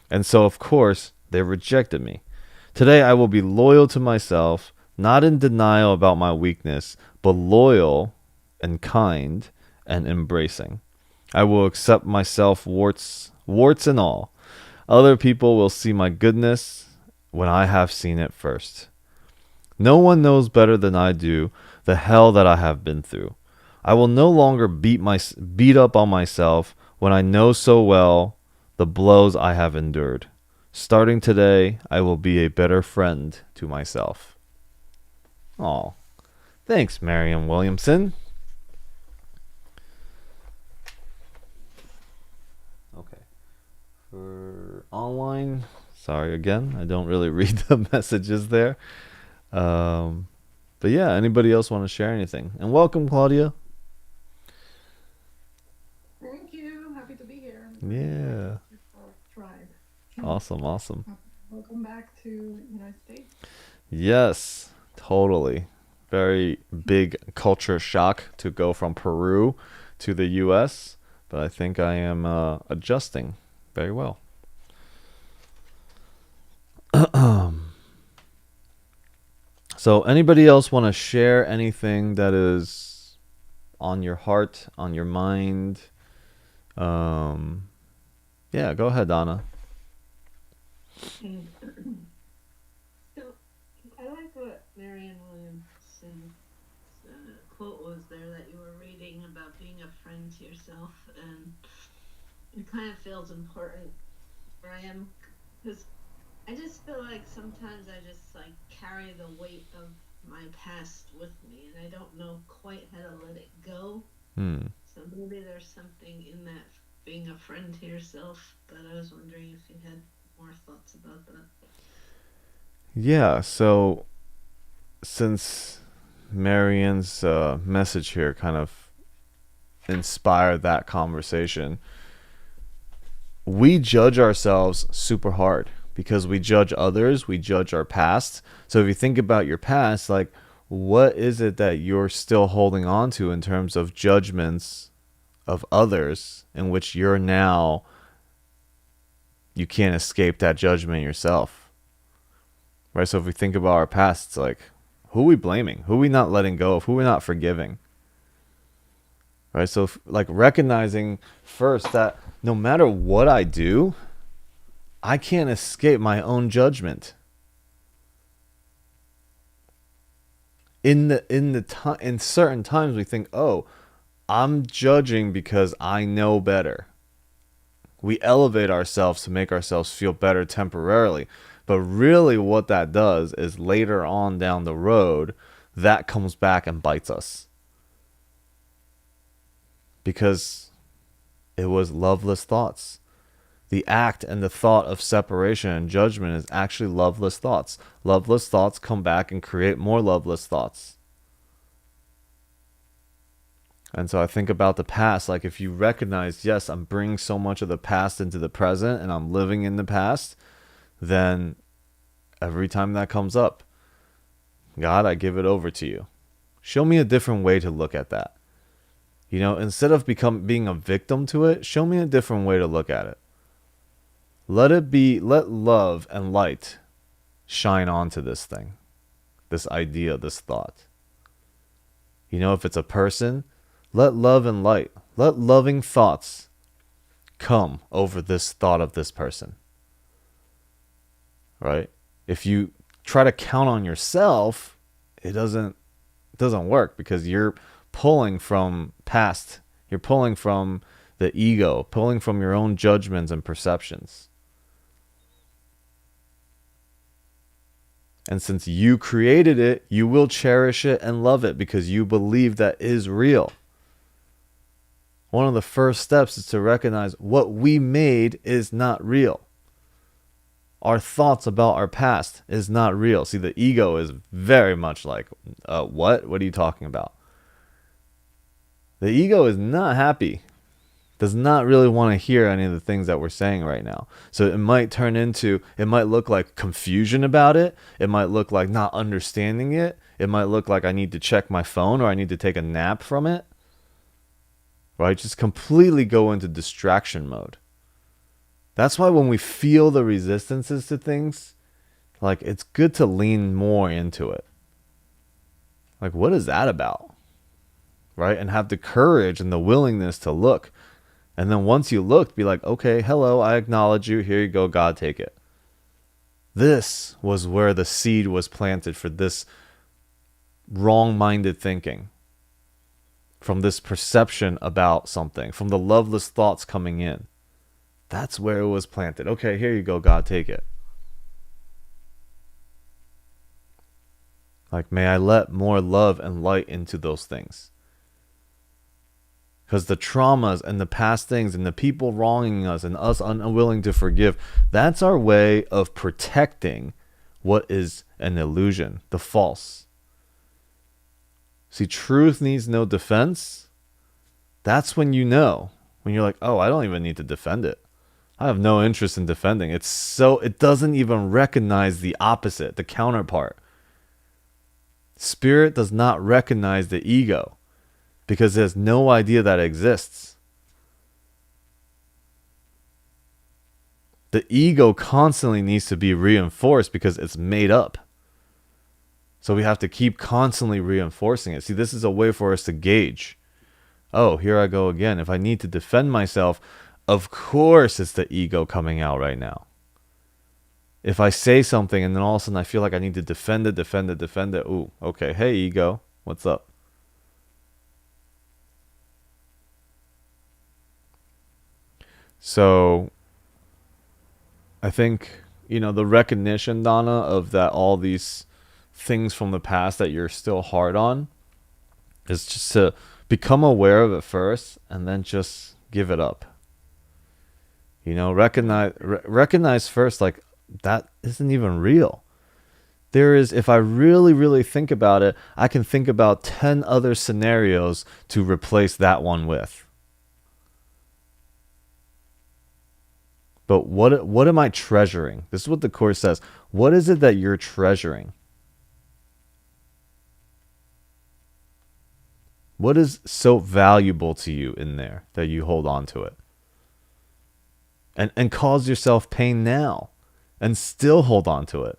And so, of course, They rejected me. Today I will be loyal to myself, not in denial about my weakness, but loyal and kind and embracing. I will accept myself, warts and all. Other people will see my goodness when I have seen it first. No one knows better than I do the hell that I have been through. I will no longer beat up on myself when I know so well the blows I have endured. Starting today, I will be a better friend to myself. Aw, thanks, Marianne Williamson. Okay. For online, sorry again, I don't really read the messages there. But yeah, anybody else want to share anything? And welcome, Claudia. Thank you. Happy to be here. Yeah. Tribe. Awesome, awesome. Welcome back to United States. Yes, totally. Very big culture shock to go from Peru to the US, but I think I am adjusting very well. So anybody else want to share anything that is on your heart, on your mind? Yeah, go ahead, Donna. So I like what Marianne Williamson's quote was there that you were reading about being a friend to yourself, and it kind of feels important where I am because I just feel like sometimes I just like carry the weight of my past with me, and I don't know quite how to let it go. Hmm. So maybe there's something in that being a friend to yourself, but I was wondering if you had more thoughts about that. Yeah, so since Marianne's message here kind of inspired that conversation, we judge ourselves super hard because we judge others, we judge our past. So if you think about your past, like what is it that you're still holding on to in terms of judgments of others in which you're now, you can't escape that judgment yourself, right? So if we think about our past, it's like, who are we blaming? Who are we not letting go of? Who are we not forgiving? Right? So like recognizing first that no matter what I do, I can't escape my own judgment. In certain times we think, oh, I'm judging because I know better. We elevate ourselves to make ourselves feel better temporarily. But really what that does is later on down the road, that comes back and bites us. Because it was loveless thoughts. The act and the thought of separation and judgment is actually loveless thoughts. Loveless thoughts come back and create more loveless thoughts. And so I think about the past, like if you recognize, yes, I'm bringing so much of the past into the present and I'm living in the past, then every time that comes up, God, I give it over to you. Show me a different way to look at that. You know, instead of being a victim to it, show me a different way to look at it. Let love and light shine onto this thing, this idea, this thought. You know, if it's a person, let love and light, let loving thoughts come over this thought of this person. Right? If you try to count on yourself, it doesn't work because you're pulling from past. You're pulling from the ego, pulling from your own judgments and perceptions. And since you created it, you will cherish it and love it because you believe that is real. One of the first steps is to recognize what we made is not real. Our thoughts about our past is not real. See, the ego is very much like, what? What are you talking about? The ego is not happy. Does not really want to hear any of the things that we're saying right now. So it might look like confusion about it. It might look like not understanding it. It might look like I need to check my phone or I need to take a nap from it. Right? Just completely go into distraction mode. That's why when we feel the resistances to things, like it's good to lean more into it. Like, what is that about? Right? And have the courage and the willingness to look. And then once you look, be like, okay, hello, I acknowledge you. Here you go, God, take it. This was where the seed was planted for this wrong-minded thinking. From this perception about something. From the loveless thoughts coming in. That's where it was planted. Okay, here you go, God, take it. Like, may I let more love and light into those things. Because the traumas and the past things and the people wronging us and us unwilling to forgive, that's our way of protecting what is an illusion, the false. See, truth needs no defense. That's when you know. When you're like, oh, I don't even need to defend it. I have no interest in defending. It doesn't even recognize the opposite, the counterpart. Spirit does not recognize the ego because it has no idea that it exists. The ego constantly needs to be reinforced because it's made up. So we have to keep constantly reinforcing it. See, this is a way for us to gauge. Oh, here I go again. If I need to defend myself, of course it's the ego coming out right now. If I say something and then all of a sudden I feel like I need to defend it. Ooh, okay. Hey, ego. What's up? So I think, the recognition, Donna, of that all these things from the past that you're still hard on is just to become aware of it first and then just give it up. Recognize first, like, that isn't even real. If I really, really think about it, I can think about 10 other scenarios to replace that one with. But what am I treasuring? This is what the Course says. What is it that you're treasuring? What is so valuable to you in there that you hold on to it? And cause yourself pain now and still hold on to it.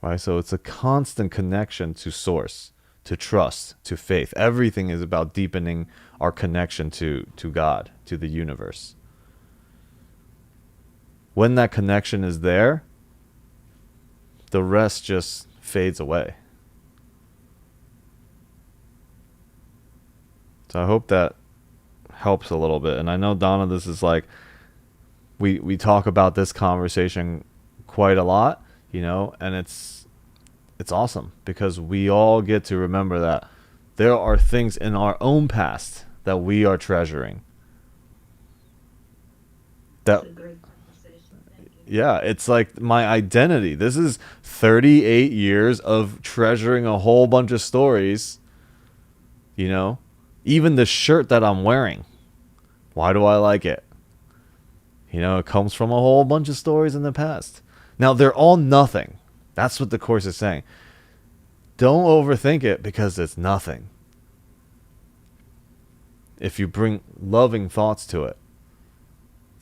Right? So it's a constant connection to source, to trust, to faith. Everything is about deepening our connection to God, to the universe. When that connection is there, the rest just fades away. So I hope that helps a little bit. And I know, Donna, this is like, we talk about this conversation quite a lot, and it's awesome because we all get to remember that there are things in our own past that we are treasuring. That's a great conversation. Thank you. Yeah, it's like my identity. This is 38 years of treasuring a whole bunch of stories, Even the shirt that I'm wearing. Why do I like it? It comes from a whole bunch of stories in the past. Now, they're all nothing. That's what the Course is saying. Don't overthink it because it's nothing. If you bring loving thoughts to it,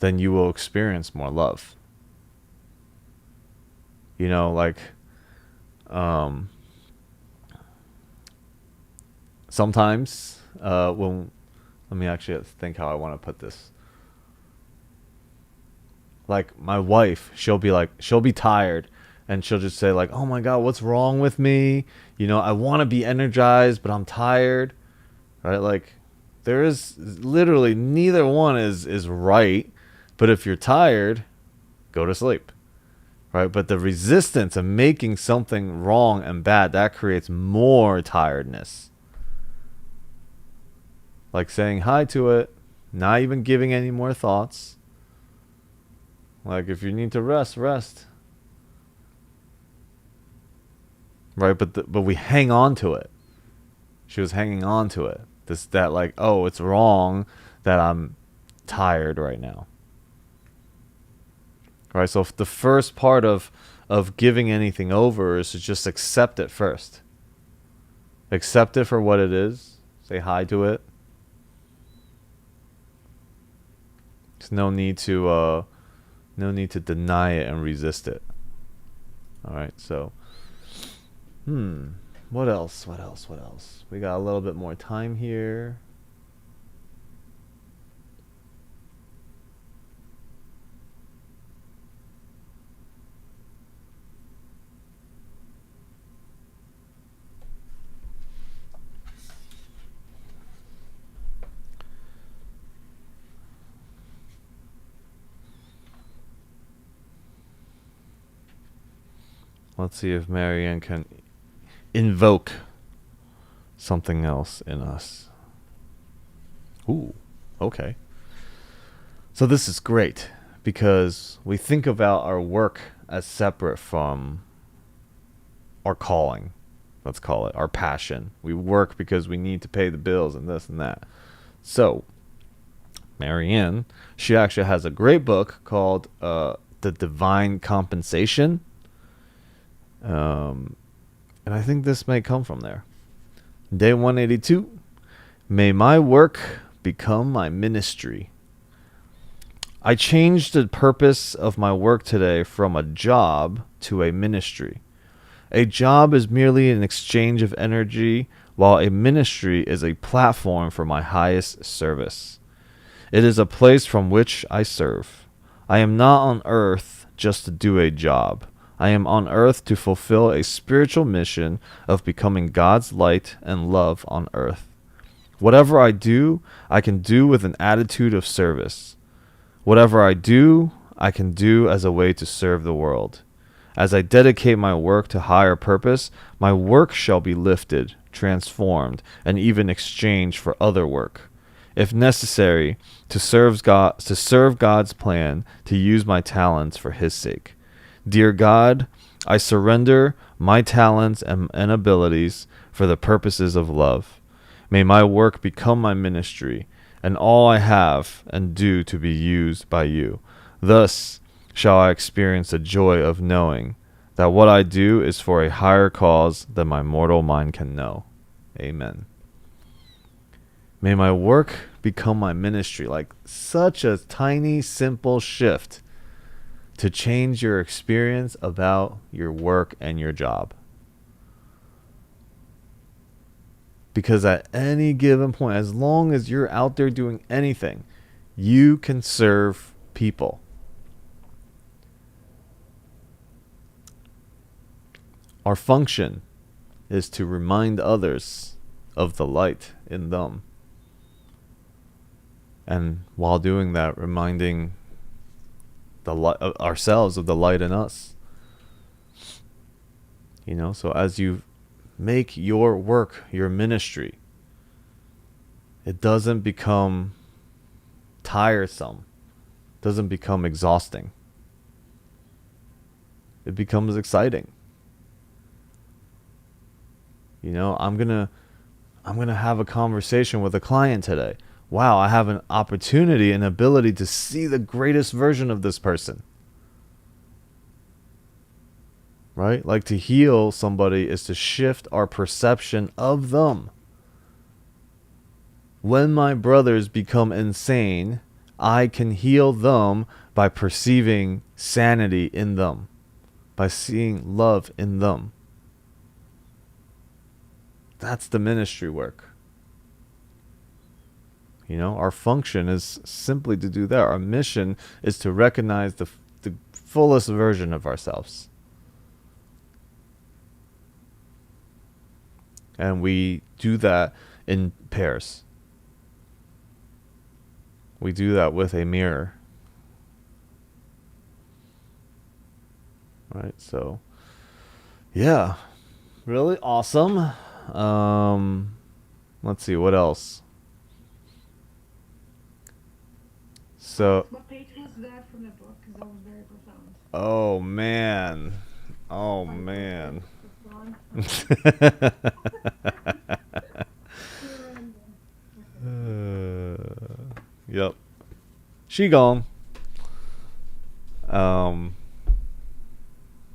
then you will experience more love. Sometimes let me actually think how I want to put this. Like my wife, she'll be tired and she'll just say like, oh my God, what's wrong with me? I want to be energized, but I'm tired. Right? Like there is literally neither one is right. But if you're tired, go to sleep. Right? But the resistance of making something wrong and bad, that creates more tiredness. Like saying hi to it, not even giving any more thoughts. Like if you need to rest. Right? But we hang on to it. She was hanging on to it. Oh, it's wrong that I'm tired right now. Right? So if the first part of giving anything over is to just accept it first. Accept it for what it is. Say hi to it. There's no need to deny it and resist it. All right, so what else? What else? What else? We got a little bit more time here. Let's see if Marianne can invoke something else in us. Ooh, okay. So this is great because we think about our work as separate from our calling. Let's call it our passion. We work because we need to pay the bills and this and that. So, Marianne, she actually has a great book called The Divine Compensation. And I think this may come from there. Day 182. May my work become my ministry. I changed the purpose of my work today from a job to a ministry. A job is merely an exchange of energy, while a ministry is a platform for my highest service. It is a place from which I serve. I am not on earth just to do a job. I am on earth to fulfill a spiritual mission of becoming God's light and love on earth. Whatever I do, I can do with an attitude of service. Whatever I do, I can do as a way to serve the world. As I dedicate my work to higher purpose, my work shall be lifted, transformed, and even exchanged for other work. If necessary, to serve God's plan, to use my talents for His sake. Dear God, I surrender my talents and abilities for the purposes of love. May my work become my ministry, and all I have and do to be used by you. Thus shall I experience the joy of knowing that what I do is for a higher cause than my mortal mind can know. Amen. May my work become my ministry. Like such a tiny, simple shift to change your experience about your work and your job. Because at any given point, as long as you're out there doing anything, you can serve people. Our function is to remind others of the light in them. And while doing that, reminding ourselves of the light in us. You know, so as you make your work your ministry, it doesn't become tiresome, doesn't become exhausting. It becomes exciting. You know, I'm gonna have a conversation with a client today. Wow, I have an opportunity and ability to see the greatest version of this person. Right? Like to heal somebody is to shift our perception of them. When my brothers become insane, I can heal them by perceiving sanity in them, by seeing love in them. That's the ministry work. You know, our function is simply to do that. Our mission is to recognize the fullest version of ourselves. And we do that in pairs. We do that with a mirror. Right, so yeah, really awesome. Let's see, what else? So, What page was that from the book? Because that was very profound. oh man. Oh man. Yep. She gone.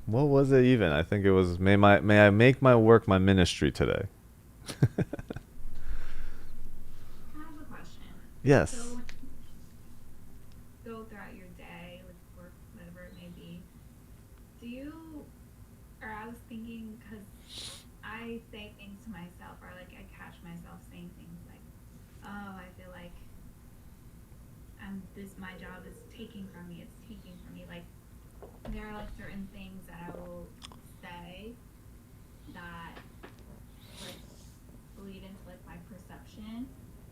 What was it even? I think it was may I make my work my ministry today. I have a question. Yes. So or I was thinking, because I say things to myself, or like I catch myself saying things like, "Oh, I feel like my job is taking from me. It's taking from me." Like there are like certain things that I will say that like bleed into like my perception,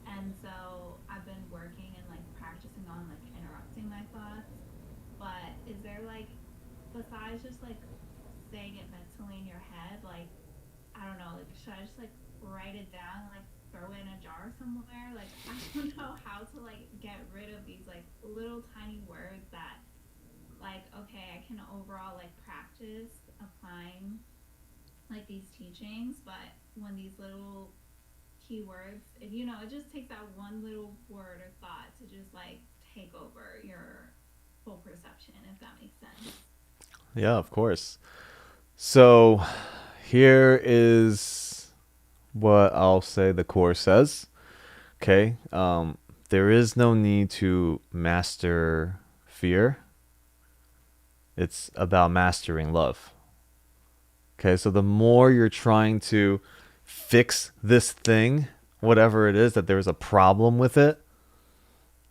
and so I've been working and like practicing on like interrupting my thoughts. But is there like, besides just like saying it mentally in your head, like I don't know, like should I just like write it down, like throw it in a jar somewhere? Like I don't know how to like get rid of these like little tiny words that like okay, I can overall like practice applying like these teachings, but when these little keywords, if you know, it just takes that one little word or thought to just like take over your full perception, if that makes sense. Yeah, of course. So here is what I'll say the Course says. Okay. There is no need to master fear. It's about mastering love. Okay. So the more you're trying to fix this thing, whatever it is, that there's a problem with it,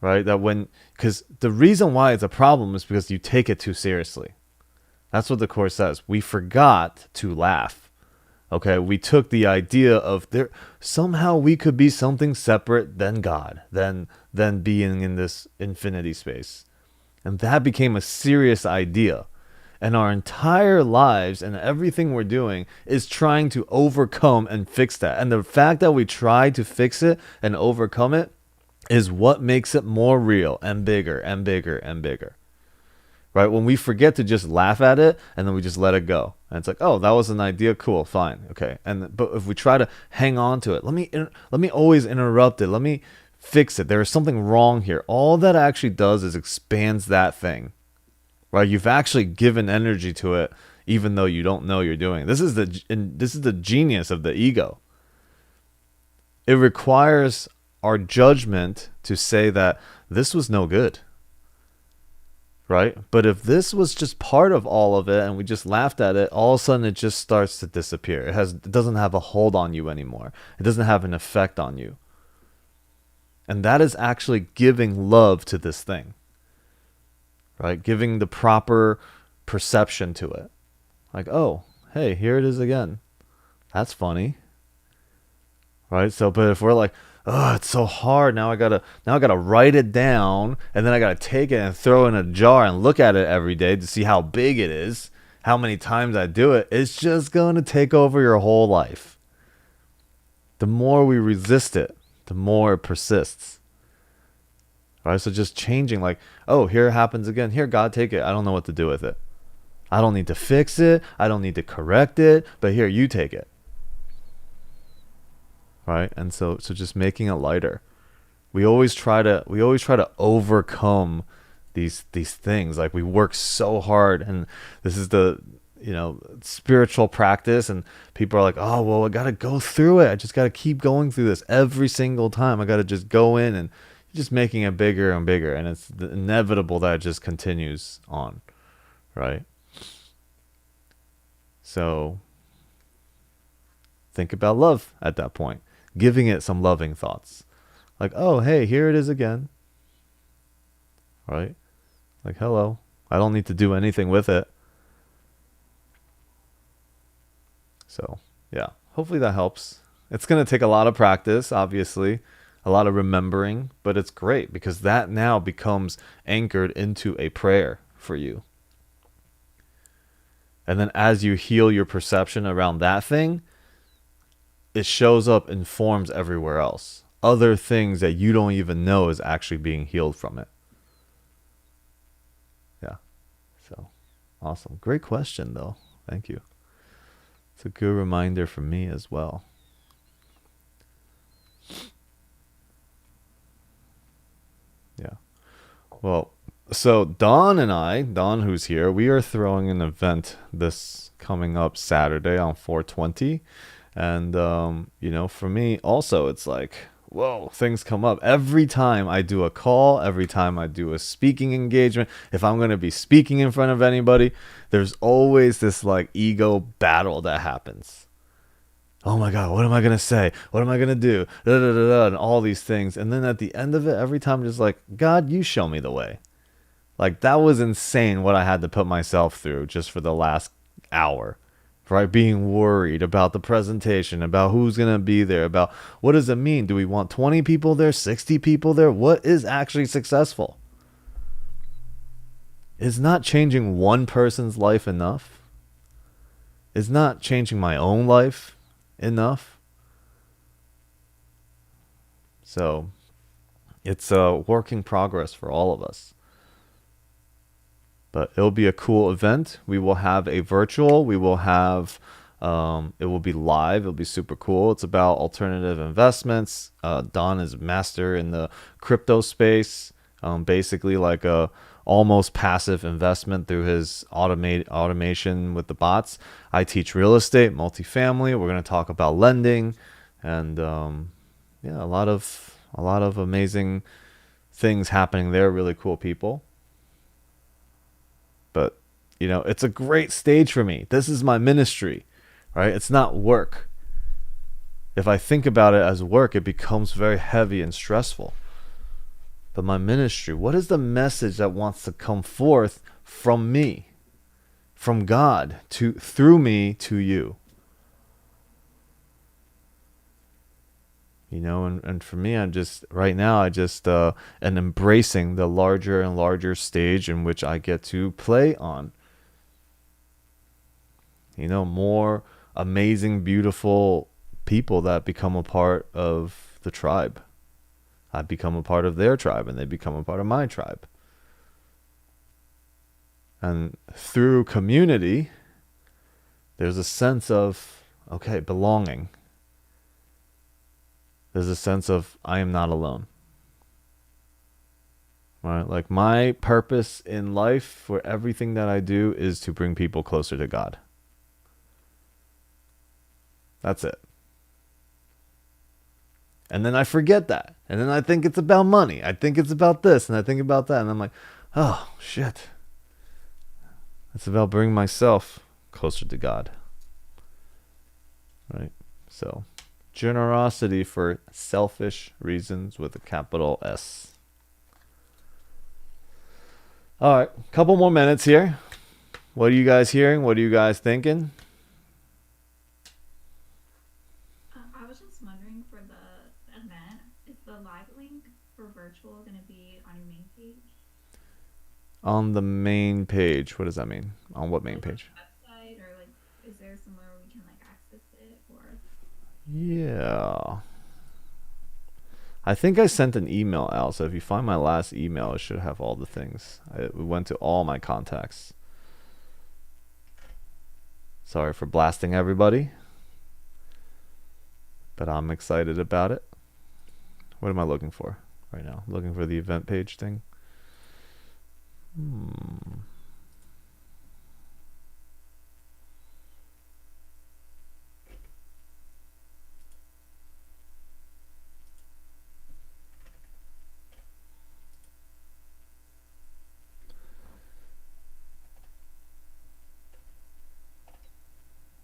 right? Because the reason why it's a problem is because you take it too seriously. That's what the Course says. We forgot to laugh. Okay, we took the idea of there somehow we could be something separate than God, than being in this infinity space. And that became a serious idea. And our entire lives and everything we're doing is trying to overcome and fix that. And the fact that we try to fix it and overcome it is what makes it more real and bigger and bigger and bigger. Right? When we forget to just laugh at it and then we just let it go. And it's like, oh, that was an idea. Cool. Fine. Okay. But if we try to hang on to it, let me always interrupt it. Let me fix it. There is something wrong here. All that actually does is expands that thing. Right? You've actually given energy to it even though you don't know you're doing it. This is the genius of the ego. It requires our judgment to say that this was no good. Right? But if this was just part of all of it and we just laughed at it, all of a sudden it just starts to disappear. It doesn't have a hold on you anymore. It doesn't have an effect on you. And that is actually giving love to this thing. Right? Giving the proper perception to it. Like, oh, hey, here it is again. That's funny. Right? So, but if we're like, oh, it's so hard. Now I gotta write it down, and then I gotta take it and throw it in a jar and look at it every day to see how big it is, how many times I do it. It's just gonna take over your whole life. The more we resist it, the more it persists. All right, so just changing, like, oh, here it happens again. Here, God, take it. I don't know what to do with it. I don't need to fix it. I don't need to correct it. But here, you take it. Right? And so just making it lighter. We always try to overcome these things. Like we work so hard, and this is the spiritual practice, and people are like, oh well, I gotta go through it. I just gotta keep going through this every single time. I gotta just go in and just making it bigger and bigger, and it's inevitable that it just continues on, right? So think about love at that point. Giving it some loving thoughts. Like, oh, hey, here it is again. Right? Like, hello. I don't need to do anything with it. So, yeah. Hopefully that helps. It's going to take a lot of practice, obviously. A lot of remembering. But it's great because that now becomes anchored into a prayer for you. And then as you heal your perception around that thing, it shows up and forms everywhere else. Other things that you don't even know is actually being healed from it. Yeah. So, awesome. Great question, though. Thank you. It's a good reminder for me as well. Yeah. Well, so Don, who's here, we are throwing an event this coming up Saturday on 4/20. And, for me also, it's like, whoa, things come up. Every time I do a call, every time I do a speaking engagement, if I'm going to be speaking in front of anybody, there's always this like ego battle that happens. Oh my God, what am I going to say? What am I going to do? Da, da, da, da, and all these things. And then at the end of it, every time I'm just like, God, you show me the way. Like, that was insane what I had to put myself through just for the last hour. Right? Being worried about the presentation, about who's going to be there, about what does it mean? Do we want 20 people there, 60 people there? What is actually successful? Is not changing one person's life enough? Is not changing my own life enough? So it's a work in progress for all of us. But it'll be a cool event. We will have a virtual. We will have, it will be live. It'll be super cool. It's about alternative investments. Don is master in the crypto space. Basically like a almost passive investment through his automation with the bots. I teach real estate, multifamily. We're going to talk about lending, and yeah, a lot of amazing things happening there. Really cool people. But, you know, it's a great stage for me. This is my ministry, right? It's not work. If I think about it as work, it becomes very heavy and stressful. But my ministry, what is the message that wants to come forth from me, from God, through me to you? You know, and for me, I'm just, right now, I just am embracing the larger and larger stage in which I get to play on. You know, more amazing, beautiful people that become a part of the tribe. I become a part of their tribe, and they become a part of my tribe. And through community, there's a sense of, okay, belonging. There's a sense of, I am not alone. Right? Like, my purpose in life for everything that I do is to bring people closer to God. That's it. And then I forget that. And then I think it's about money. I think it's about this, and I think about that. And I'm like, oh, shit. It's about bringing myself closer to God. Right? So, generosity for selfish reasons with a capital S. All right, couple more minutes here. What are you guys hearing? What are you guys thinking? I was just wondering, for the event, is the live link for virtual going to be on your main page? On the main page. What does that mean? On what main page? Website, or like, is there somewhere where we can like access it, or? Yeah. I think I sent an email out, so if you find my last email, it should have all the things. We went to all my contacts. Sorry for blasting everybody, but I'm excited about it. What am I looking for right now? I'm looking for the event page thing.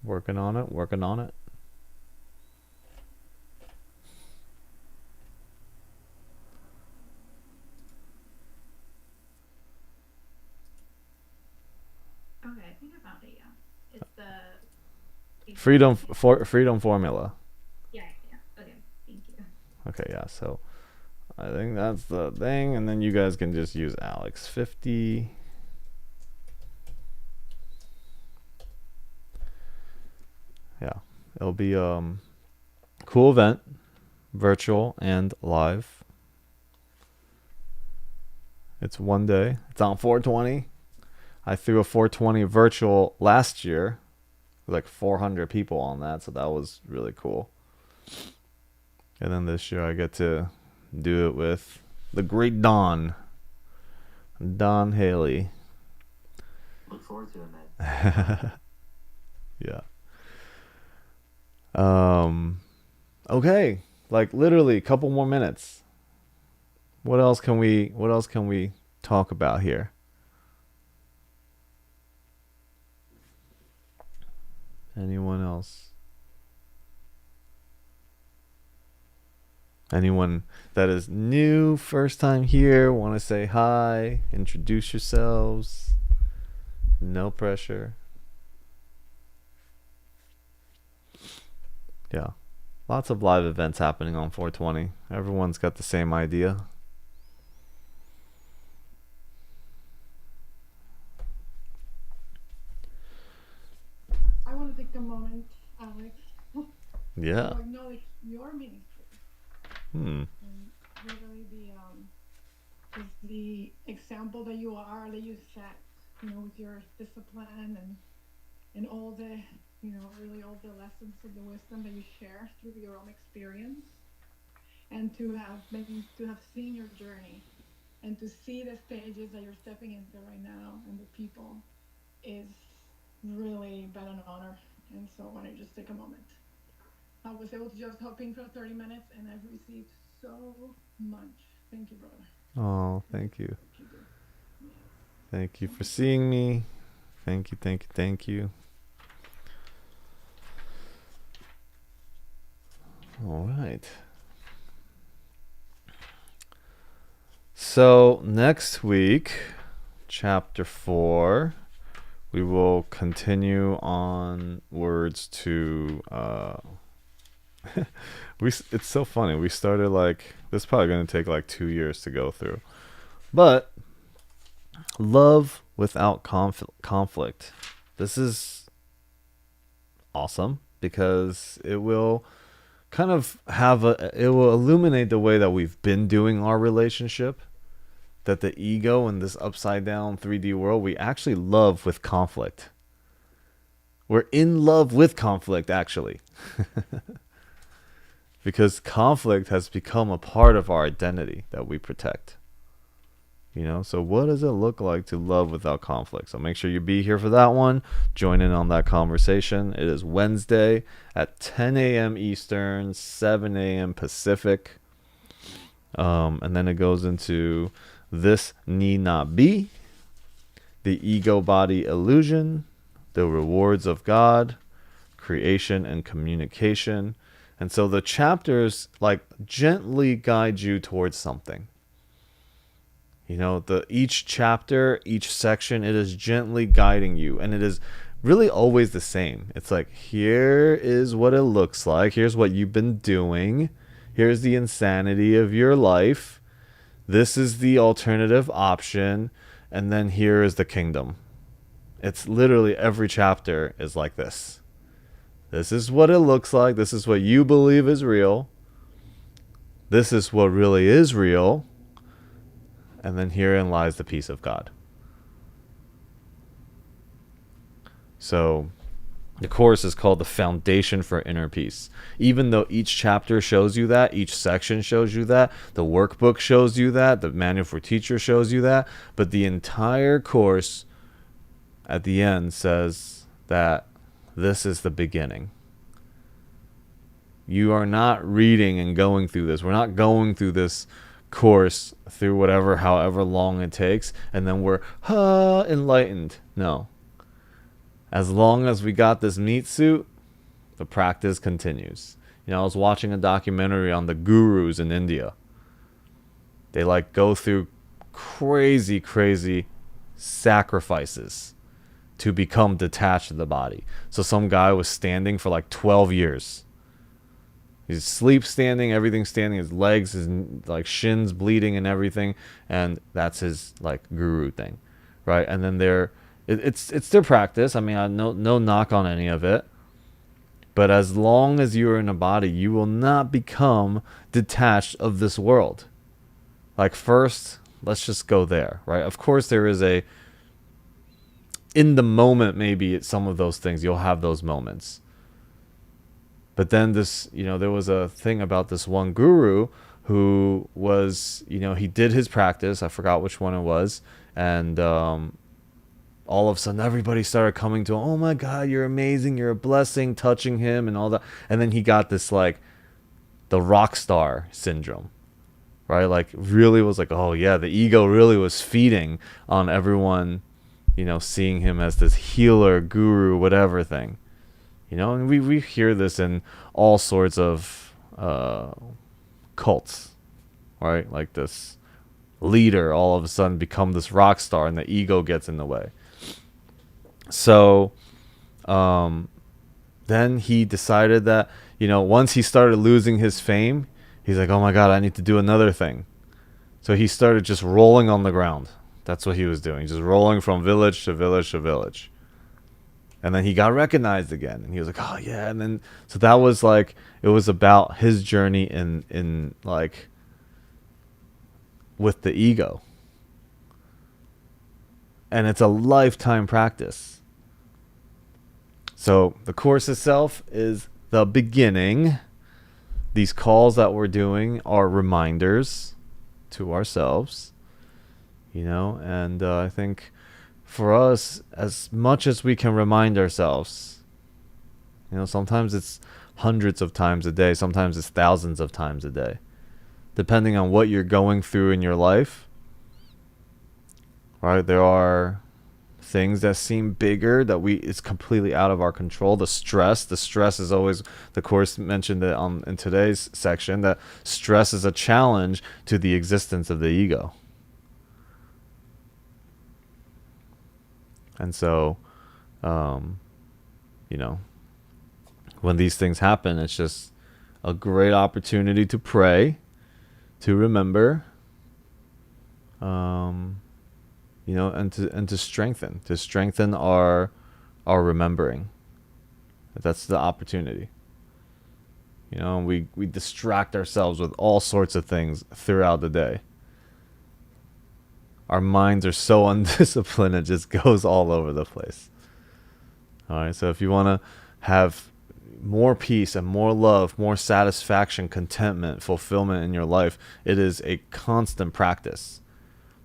Working on it, working on it. Okay, I think I found it. Yeah, it's the Freedom formula. Yeah. Okay, thank you. Okay, yeah. So I think that's the thing, and then you guys can just use Alex 50. Yeah, it'll be cool event, virtual and live. It's one day. It's on 420. I threw a 420 virtual last year, like 400 people on that, so that was really cool. And then this year I get to do it with the great Don Haley. Look forward to it, man. Yeah. Okay, Like literally a couple more minutes. What else can we talk about here? Anyone else? Anyone that is new, first time here, want to say hi, introduce yourselves. No pressure. Yeah. Lots of live events happening on 420. Everyone's got the same idea. I want to take a moment, Alex, Yeah. to acknowledge your ministry. Hmm. And really just the example that you are, that you set, with your discipline and all the, really all the lessons of the wisdom that you share through your own experience, and to have seen your journey, and to see the stages that you're stepping into right now, and the people, is really been an honor. And so I want to just take a moment. I was able to just hop in for 30 minutes, and I've received so much. Thank you, brother. Oh, thank you. You do. Yes. Thank you for seeing me. Thank you, thank you, thank you. All right. So next week, chapter 4, we will continue onwards to it's so funny. We started this is probably going to take 2 years to go through. But love without conflict. This is awesome because it will kind of it will illuminate the way that we've been doing our relationship. That the ego in this upside down 3D world, we actually love with conflict. We're in love with conflict, actually. Because conflict has become a part of our identity that we protect. So what does it look like to love without conflict? So make sure you be here for that one. Join in on that conversation. It is Wednesday at 10 a.m. Eastern, 7 a.m. Pacific. And then it goes into this need not be, the ego body illusion, the rewards of God, creation and communication. And so the chapters gently guide you towards something. Each chapter, each section, it is gently guiding you, and it is really always the same. It's here is what it looks like. Here's what you've been doing. Here's the insanity of your life. This is the alternative option. And then here is the kingdom. It's literally every chapter is like this. This is what it looks like. This is what you believe is real. This is what really is real. And then herein lies the peace of God. So the course is called The Foundation for Inner Peace. Even though each chapter shows you that, each section shows you that, the workbook shows you that, the manual for teacher shows you that, but the entire course at the end says that this is the beginning. You are not reading and going through this. We're not going through this course through however long it takes, and then we're enlightened. No. As long as we got this meat suit, the practice continues. I was watching a documentary on the gurus in India. They go through crazy sacrifices to become detached of the body. So some guy was standing for 12 years. He's sleep standing, everything standing, his legs, his shins bleeding and everything, and that's his guru thing, right? And then it's their practice. I mean, no knock on any of it, but as long as you are in a body, you will not become detached of this world. First, let's just go there, right? Of course, there is in the moment, maybe some of those things you'll have those moments. But then there was a thing about this one guru who was, he did his practice. I forgot which one it was. And all of a sudden, everybody started coming to him. Oh my God, you're amazing. You're a blessing, touching him and all that. And then he got this the the rock star syndrome, right? Like really was like, oh yeah, the ego really was feeding on everyone, seeing him as this healer, guru, whatever thing, and we hear this in all sorts of cults, right? Like this leader all of a sudden become this rock star and the ego gets in the way. So then he decided that, once he started losing his fame, he's like, oh my God, I need to do another thing. So he started just rolling on the ground. That's what he was doing, just rolling from village to village to village. And then he got recognized again, and he was like, oh yeah. And then, so that was like, it was about his journey in like, with the ego. And it's a lifetime practice. So the course itself is the beginning. These calls that we're doing are reminders to ourselves, and I think for us, as much as we can remind ourselves, sometimes it's hundreds of times a day, sometimes it's thousands of times a day, depending on what you're going through in your life, right? There are things that seem bigger that it's completely out of our control. The stress is always, the course mentioned it in today's section, that stress is a challenge to the existence of the ego. And so, when these things happen, it's just a great opportunity to pray, to remember, and to strengthen our remembering. That's the opportunity. We distract ourselves with all sorts of things throughout the day. Our minds are so undisciplined, it just goes all over the place. All right, so if you want to have more peace and more love, more satisfaction, contentment, fulfillment in your life, it is a constant practice.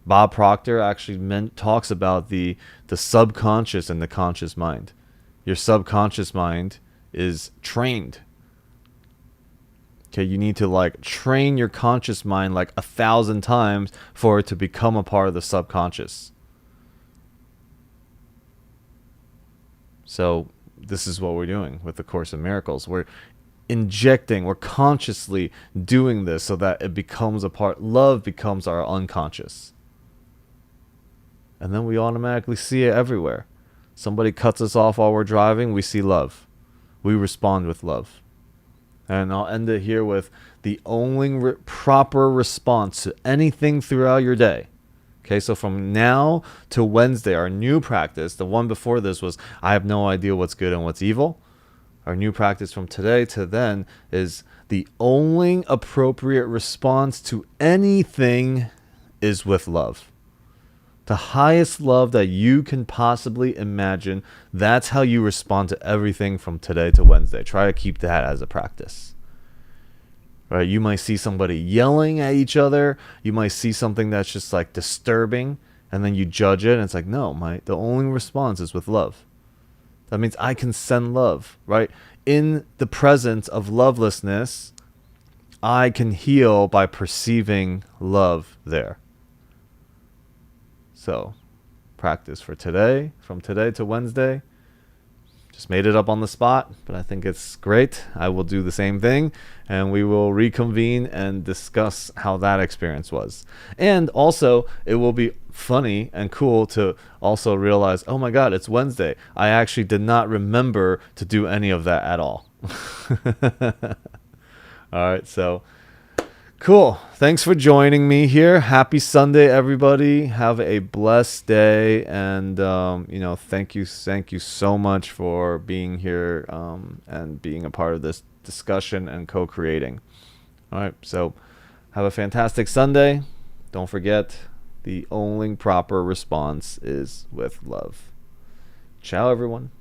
Bob Proctor actually talks about the subconscious and the conscious mind. Your subconscious mind is trained. Okay, you need to train your conscious mind 1,000 times for it to become a part of the subconscious. So this is what we're doing with the Course in Miracles. We're consciously doing this so that it becomes a part. Love becomes our unconscious. And then we automatically see it everywhere. Somebody cuts us off while we're driving, we see love. We respond with love. And I'll end it here with the only proper response to anything throughout your day. Okay, so from now to Wednesday, our new practice, the one before this was, I have no idea what's good and what's evil. Our new practice from today to then is the only appropriate response to anything is with love. The highest love that you can possibly imagine, that's how you respond to everything from today to Wednesday. Try to keep that as a practice. Right? You might see somebody yelling at each other. You might see something that's just disturbing, and then you judge it, and it's no, the only response is with love. That means I can send love, right? In the presence of lovelessness, I can heal by perceiving love there. So, practice for today, from today to Wednesday. Just made it up on the spot, but I think it's great. I will do the same thing, and we will reconvene and discuss how that experience was. And also, it will be funny and cool to also realize, oh my God, it's Wednesday. I actually did not remember to do any of that at all. All right, so cool. Thanks for joining me here. Happy Sunday, everybody. Have a blessed day. And, thank you so much for being here and being a part of this discussion and co-creating. All right. So have a fantastic Sunday. Don't forget, the only proper response is with love. Ciao, everyone.